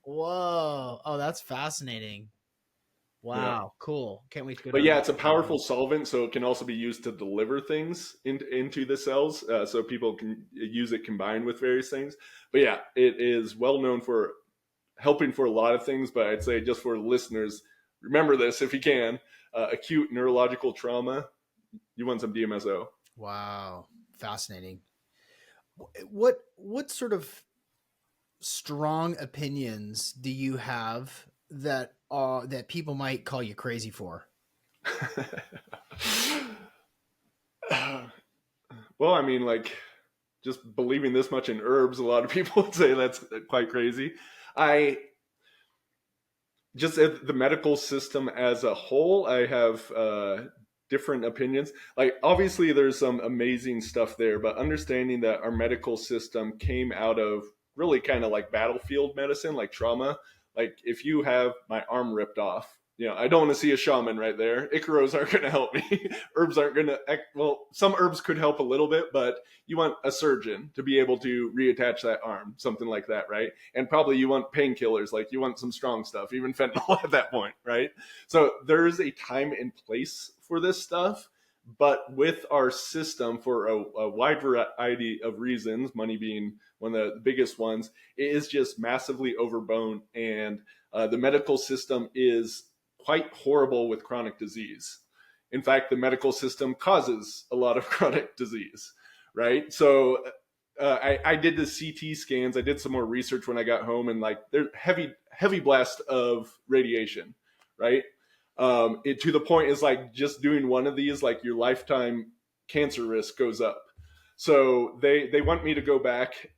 Whoa. Oh, that's fascinating. Wow. Yeah. Cool. Can't wait to go But down yeah, that it's a powerful solvent, so it can also be used to deliver things into the cells, so people can use it combined with various things. But yeah, it is well known for helping for a lot of things, but I'd say just for listeners, remember this if you can. Acute neurological trauma, you want some DMSO. Wow. Fascinating. What sort of strong opinions do you have that people might call you crazy for? Well, I mean, like, just believing this much in herbs, a lot of people would say that's quite crazy. I just the medical system as a whole, I have different opinions. Like, obviously, there's some amazing stuff there, but understanding that our medical system came out of really kind of like battlefield medicine, like trauma. Like, if you have my arm ripped off, I don't want to see a shaman right there. Icaros aren't going to help me. Herbs aren't going to, well, some herbs could help a little bit, but you want a surgeon to be able to reattach that arm, something like that, right? And probably you want painkillers, like you want some strong stuff, even fentanyl at that point, right? So there's a time and place for this stuff. But with our system, for a wide variety of reasons, money being one of the biggest ones, it is just massively overblown. And the medical system is quite horrible with chronic disease. In fact, the medical system causes a lot of chronic disease, right? So I did the CT scans. I did some more research when I got home, and like there's heavy blast of radiation, right? It to the point is like just doing one of these, like your lifetime cancer risk goes up. So they want me to go back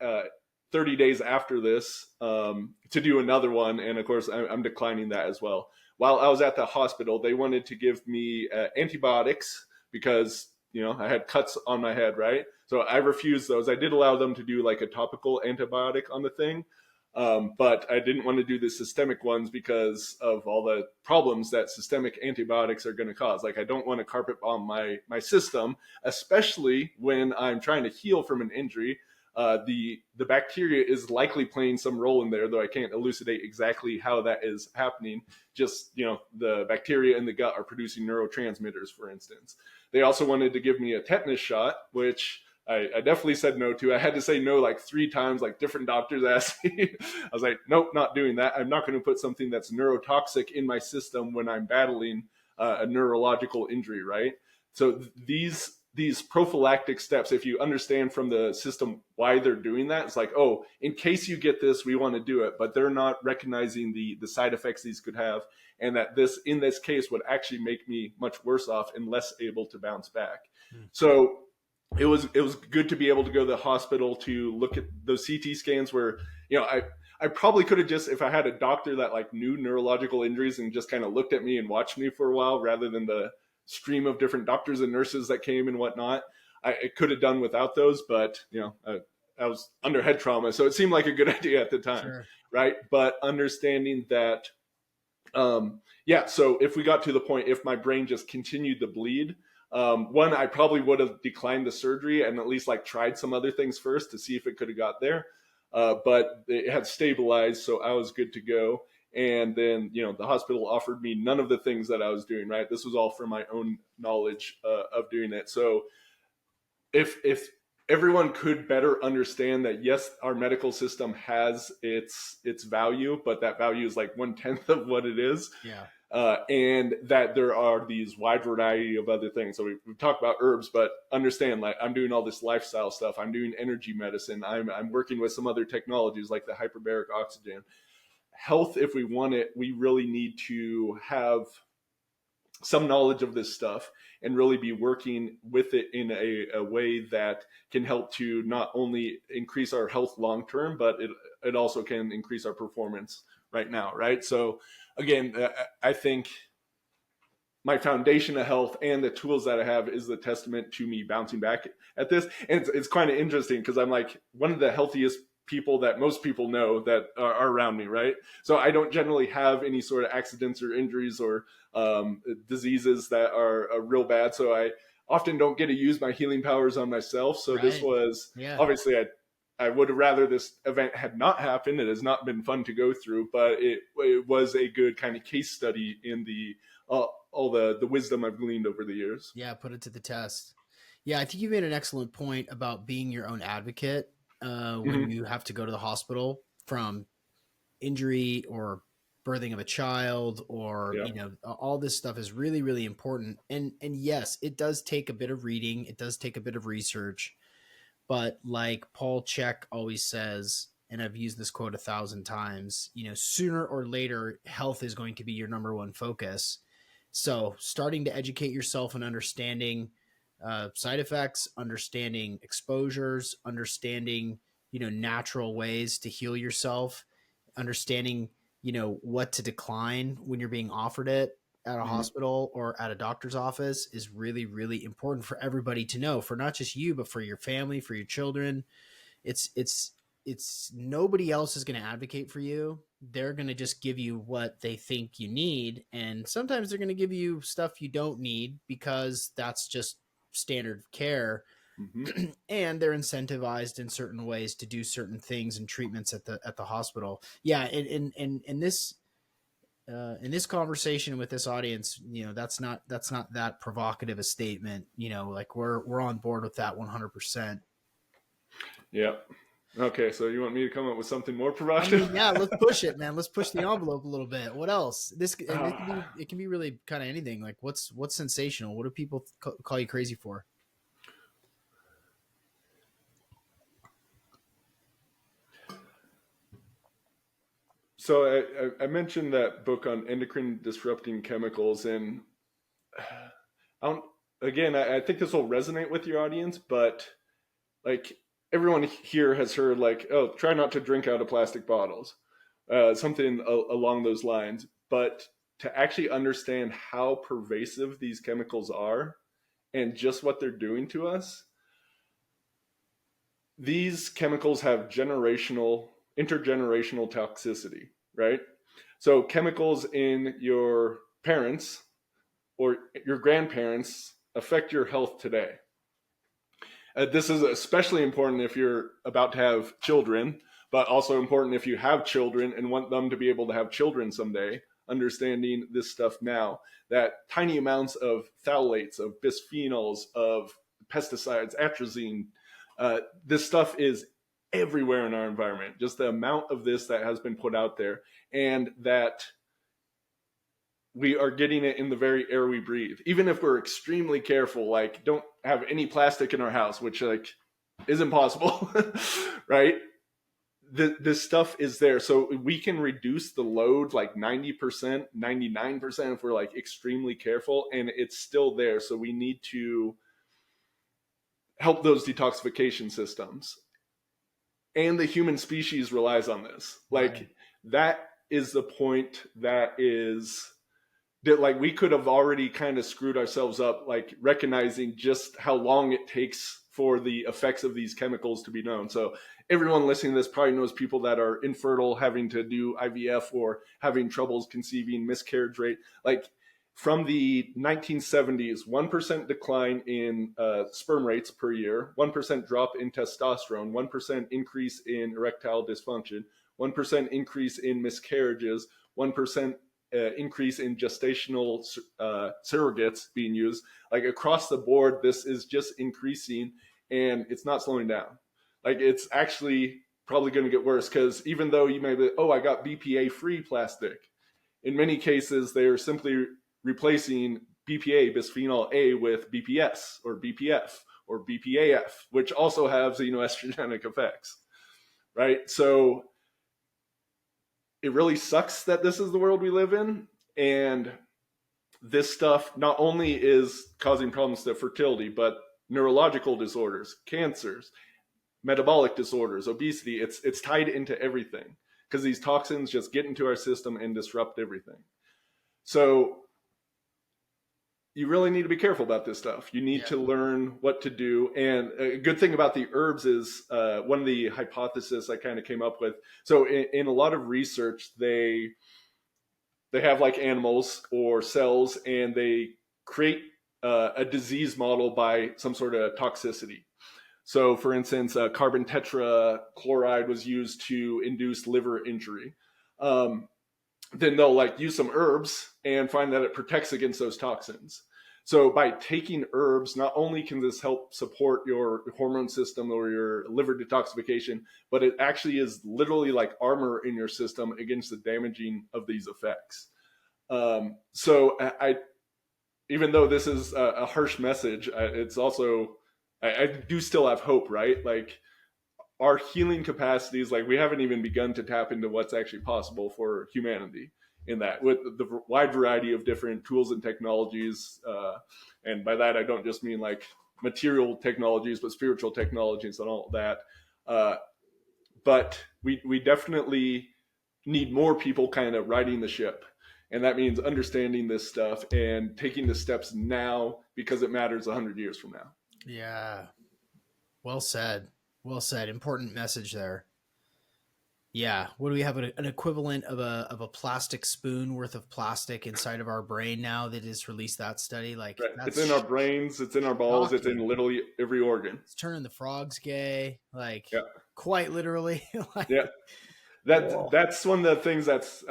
30 days after this to do another one, and of course I'm declining that as well. While I was at the hospital, they wanted to give me antibiotics because I had cuts on my head, right? So I refused those. I did allow them to do like a topical antibiotic on the thing. But I didn't want to do the systemic ones because of all the problems that systemic antibiotics are going to cause. Like, I don't want to carpet bomb my system, especially when I'm trying to heal from an injury. The bacteria is likely playing some role in there, though I can't elucidate exactly how that is happening. Just, the bacteria in the gut are producing neurotransmitters, for instance. They also wanted to give me a tetanus shot, which I definitely said no to. I had to say no like 3 times, like different doctors asked me. I was like, nope, not doing that. I'm not going to put something that's neurotoxic in my system when I'm battling a neurological injury, right? So these prophylactic steps, if you understand from the system why they're doing that, it's like, oh, in case you get this, we want to do it. But they're not recognizing the side effects these could have, and that this, in this case, would actually make me much worse off and less able to bounce back. So it was good to be able to go to the hospital to look at those CT scans where, I probably could have just, if I had a doctor that like knew neurological injuries and just kind of looked at me and watched me for a while rather than the stream of different doctors and nurses that came and whatnot, I could have done without those, but I was under head trauma, so it seemed like a good idea at the time. Sure. Right? But understanding that, so if we got to the point, if my brain just continued to bleed, one, I probably would have declined the surgery and at least like tried some other things first to see if it could have got there. But it had stabilized, so I was good to go. And then, the hospital offered me none of the things that I was doing, right? This was all from my own knowledge of doing it. So if everyone could better understand that, yes, our medical system has its value, but that value is like 1/10 of what it is. Yeah. And that there are these wide variety of other things. So we've talked about herbs, but understand, like, I'm doing all this lifestyle stuff. I'm doing energy medicine. I'm working with some other technologies like the hyperbaric oxygen. health, if we want it, we really need to have some knowledge of this stuff and really be working with it in a way that can help to not only increase our health long term, but it also can increase our performance right now, right? So again, I think my foundation of health and the tools that I have is the testament to me bouncing back at this. And it's kind of interesting because I'm like one of the healthiest people that most people know that are around me, right? So I don't generally have any sort of accidents or injuries or diseases that are real bad. So I often don't get to use my healing powers on myself. So this Right. was Yeah. obviously I would have rather this event had not happened. It has not been fun to go through, but it was a good kind of case study in the all the wisdom I've gleaned over the years. Yeah. Put it to the test. Yeah. I think you made an excellent point about being your own advocate when Mm-hmm. you have to go to the hospital from injury or birthing of a child, or Yeah. all this stuff is really, really important. And yes, it does take a bit of reading, it does take a bit of research, but like Paul Chek always says, and I've used this quote 1,000 times, sooner or later health is going to be your number one focus. So starting to educate yourself and understanding side effects, understanding exposures, understanding natural ways to heal yourself, understanding what to decline when you're being offered it at a Mm-hmm. hospital or at a doctor's office is really, really important for everybody to know, for not just you, but for your family, for your children. It's nobody else is going to advocate for you. They're going to just give you what they think you need, and sometimes they're going to give you stuff you don't need because that's just standard care. Mm-hmm. And they're incentivized in certain ways to do certain things and treatments at the hospital. Yeah, in this conversation with this audience, that's not that provocative a statement. Like we're on board with that 100%. Yeah. Okay, so you want me to come up with something more I provocative? mean, yeah, let's push it, man. Let's push the envelope a little bit. What else? And uh, it can be really kind of anything. Like what's sensational? What do people call you crazy for? so I mentioned that book on endocrine disrupting chemicals, and I don't. Again, I think this will resonate with your audience, but like everyone here has heard, like, oh, try not to drink out of plastic bottles, something along those lines. But to actually understand how pervasive these chemicals are and just what they're doing to us, these chemicals have intergenerational toxicity, right? So chemicals in your parents or your grandparents affect your health today. This is especially important if you're about to have children, but also important if you have children and want them to be able to have children someday. Understanding this stuff now, that tiny amounts of phthalates, of bisphenols, of pesticides, atrazine, this stuff is everywhere in our environment. Just the amount of this that has been put out there, and that we are getting it in the very air we breathe. Even if we're extremely careful, like don't have any plastic in our house, which like is impossible, right? This stuff is there. So we can reduce the load like 90%, 99% if we're like extremely careful, and it's still there. So we need to help those detoxification systems. And the human species relies on this. Right. Like that is the point that like we could have already kind of screwed ourselves up, like recognizing just how long it takes for the effects of these chemicals to be known. So everyone listening to this probably knows people that are infertile, having to do IVF or having troubles conceiving, miscarriage rate. Like from the 1970s, 1% decline in sperm rates per year, 1% drop in testosterone, 1% increase in erectile dysfunction, 1% increase in miscarriages, 1% increase in gestational surrogates being used. Like across the board, this is just increasing, and it's not slowing down. Like it's actually probably going to get worse, because even though you may be, oh, I got BPA free plastic, in many cases they are simply replacing BPA, bisphenol A, with BPS or BPF or BPAF, which also have xenoestrogenic effects, right? So it really sucks that this is the world we live in. And this stuff not only is causing problems to fertility, but neurological disorders, cancers, metabolic disorders, obesity, it's tied into everything because these toxins just get into our system and disrupt everything. So you really need to be careful about this stuff. You need to learn what to do. And a good thing about the herbs is one of the hypotheses I kind of came up with. So in a lot of research, they have like animals or cells, and they create a disease model by some sort of toxicity. So for instance, carbon tetrachloride was used to induce liver injury. Then they'll like use some herbs and find that it protects against those toxins. So by taking herbs, not only can this help support your hormone system or your liver detoxification, but it actually is literally like armor in your system against the damaging of these effects. So I even though this is a harsh message, it's also, I do still have hope, right? Like our healing capacities, like we haven't even begun to tap into what's actually possible for humanity in that, with the wide variety of different tools and technologies. And by that, I don't just mean like material technologies, but spiritual technologies and all that. But we definitely need more people kind of riding the ship. And that means understanding this stuff and taking the steps now because it matters 100 years from now. Yeah. Well said. Well said. Important message there. Yeah. What do we have? An equivalent of a plastic spoon worth of plastic inside of our brain now that has released that study? Like right. It's in our brains. It's in our balls. Shocking. It's in literally every organ. It's turning the frogs gay. Like quite literally. Like, yeah. That's one of the things that's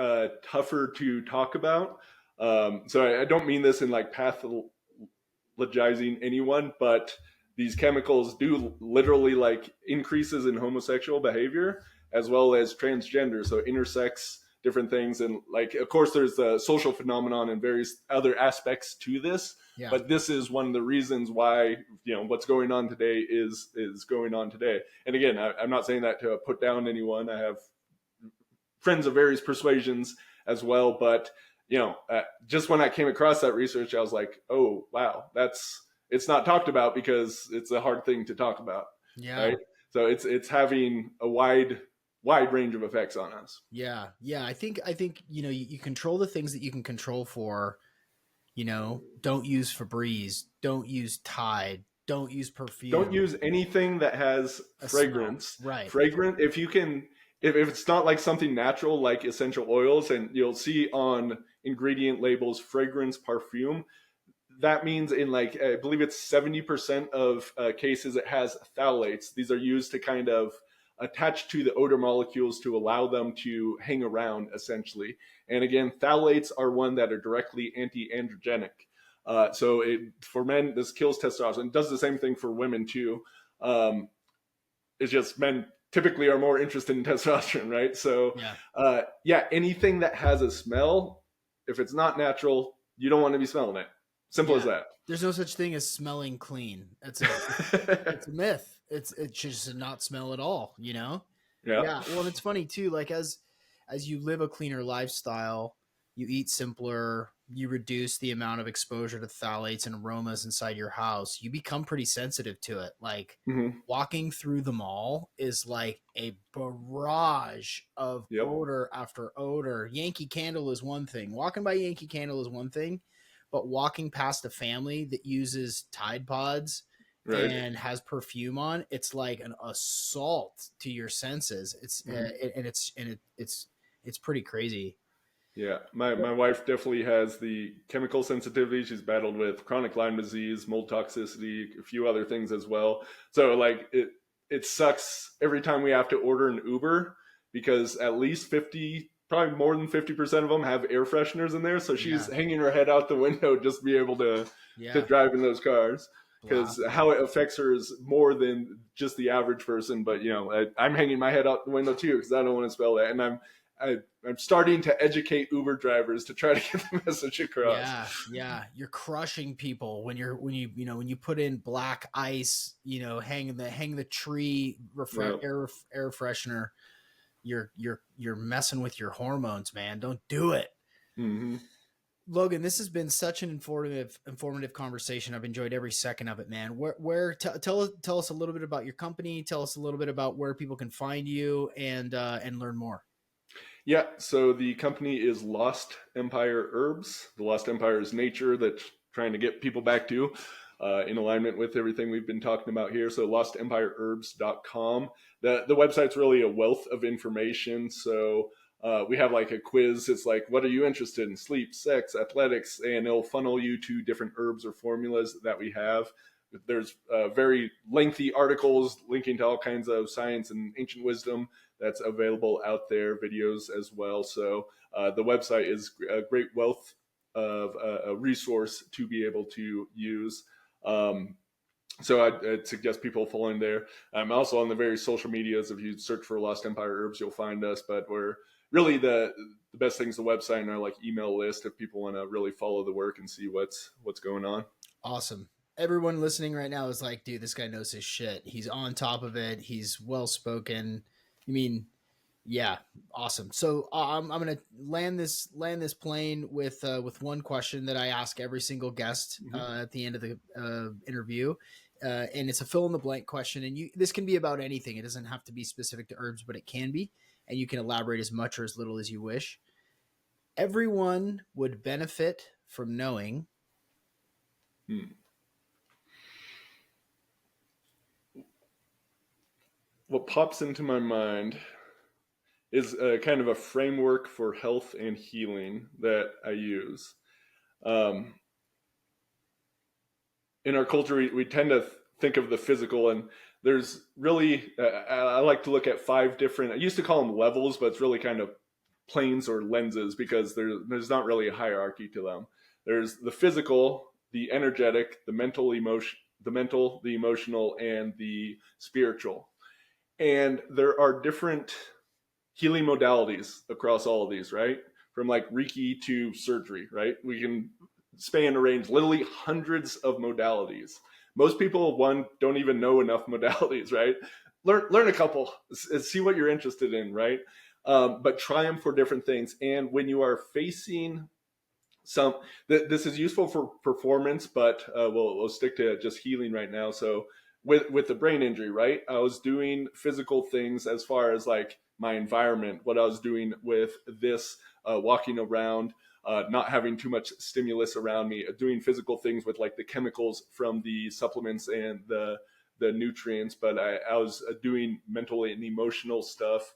tougher to talk about. So I don't mean this in like pathologizing anyone, but these chemicals do literally like increases in homosexual behavior as well as transgender, so intersex, different things. And like, of course, there's the social phenomenon and various other aspects to this, but this is one of the reasons why, what's going on today is going on today. And again, I'm not saying that to put down anyone. I have friends of various persuasions as well, but just when I came across that research, I was like, oh wow, it's not talked about because it's a hard thing to talk about. Right? So it's having a wide range of effects on us. Yeah. I think you control the things that you can control for. Don't use Febreze, don't use Tide, don't use perfume, don't use anything that has fragrance. Right. Fragrant, if you can. If it's not like something natural, like essential oils, and you'll see on ingredient labels, fragrance, perfume, that means in like, I believe it's 70% of cases it has phthalates. These are used to kind of attach to the odor molecules to allow them to hang around, essentially. And again, phthalates are one that are directly anti-androgenic. So for men, this kills testosterone. It does the same thing for women too. It's just men typically are more interested in testosterone, right? So anything that has a smell, if it's not natural, you don't want to be smelling it. Simple as that. There's no such thing as smelling clean. It's a myth. It should not smell at all, Yeah. Well, and it's funny too, like as you live a cleaner lifestyle, you eat simpler, you reduce the amount of exposure to phthalates and aromas inside your house, you become pretty sensitive to it. Like walking through the mall is like a barrage of odor after odor. Yankee Candle is one thing. Walking by Yankee Candle is one thing, but walking past a family that uses Tide Pods and has perfume on, it's like an assault to your senses. It's pretty crazy. Yeah, my wife definitely has the chemical sensitivity. She's battled with chronic Lyme disease, mold toxicity, a few other things as well. So like it sucks every time we have to order an Uber because at least 50, probably more than 50% of them have air fresheners in there. So she's hanging her head out the window just to be able to drive in those cars. Because how it affects her is more than just the average person. But, I'm hanging my head out the window too because I don't want to smell that. And I'm starting to educate Uber drivers to try to get the message across. Yeah. You're crushing people when you put in black ice, hang the tree air freshener. you're messing with your hormones, man. Don't do it. Mm-hmm. Logan, this has been such an informative conversation. I've enjoyed every second of it, man. Tell us a little bit about your company. Tell us a little bit about where people can find you and learn more. Yeah, so the company is Lost Empire Herbs. The Lost Empire is nature that's trying to get people back to in alignment with everything we've been talking about here. So lostempireherbs.com. The website's really a wealth of information. So we have like a quiz. It's like, what are you interested in? Sleep, sex, athletics, and it'll funnel you to different herbs or formulas that we have. There's very lengthy articles linking to all kinds of science and ancient wisdom that's available out there, videos as well. So the website is a great wealth of a resource to be able to use. So I'd suggest people following there. I'm also on the various social medias. If you search for Lost Empire Herbs, you'll find us. But we're really the best things, the website and our like email list if people want to really follow the work and see what's going on. Awesome. Everyone listening right now is like, dude, this guy knows his shit. He's on top of it. He's well spoken. I mean, yeah, awesome. So I'm gonna land this plane with one question that I ask every single guest at the end of the interview, and it's a fill in the blank question. And this can be about anything. It doesn't have to be specific to herbs, but it can be, and you can elaborate as much or as little as you wish. Everyone would benefit from knowing. What pops into my mind is kind of a framework for health and healing that I use. In our culture, we tend to think of the physical, and there's really, I like to look at 5 different, I used to call them levels, but it's really kind of planes or lenses because there's not really a hierarchy to them. There's the physical, the energetic, the mental, the emotional, and the spiritual. And there are different healing modalities across all of these, right? From like Reiki to surgery, right? We can span a range, literally hundreds of modalities. Most people, don't even know enough modalities, right? Learn a couple, see what you're interested in, right? But try them for different things. And when you are facing this is useful for performance, but we'll stick to just healing right now. So with the brain injury, right? I was doing physical things as far as like my environment, what I was doing with this, walking around, not having too much stimulus around me, doing physical things with like the chemicals from the supplements and the nutrients. But I was doing mental and emotional stuff,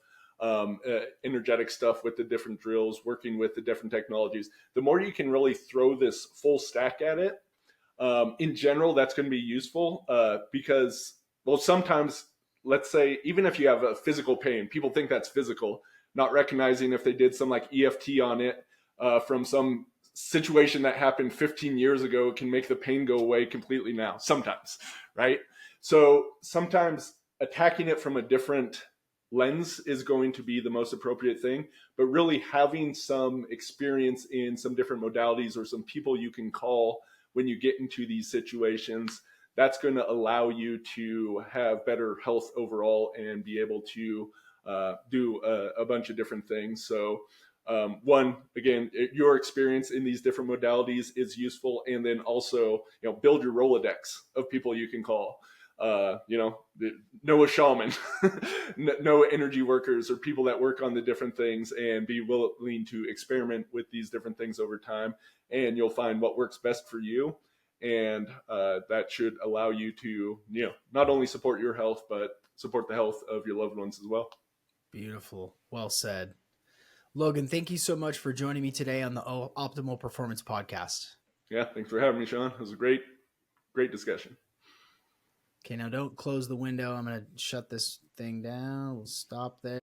energetic stuff with the different drills, working with the different technologies. The more you can really throw this full stack at it, in general, that's going to be useful because, well, sometimes, let's say, even if you have a physical pain, people think that's physical, not recognizing if they did some like EFT on it from some situation that happened 15 years ago, it can make the pain go away completely now, sometimes, right? So sometimes attacking it from a different lens is going to be the most appropriate thing, but really having some experience in some different modalities or some people you can call when you get into these situations, that's going to allow you to have better health overall and be able to do a bunch of different things. So one, again, your experience in these different modalities is useful. And then also, build your Rolodex of people you can call. Know a shaman, know energy workers or people that work on the different things, and be willing to experiment with these different things over time. And you'll find what works best for you. And that should allow you to, not only support your health, but support the health of your loved ones as well. Beautiful. Well said. Logan, thank you so much for joining me today on the Optimal Performance Podcast. Yeah, thanks for having me, Sean. It was a great discussion. Okay, now don't close the window. I'm going to shut this thing down. We'll stop there.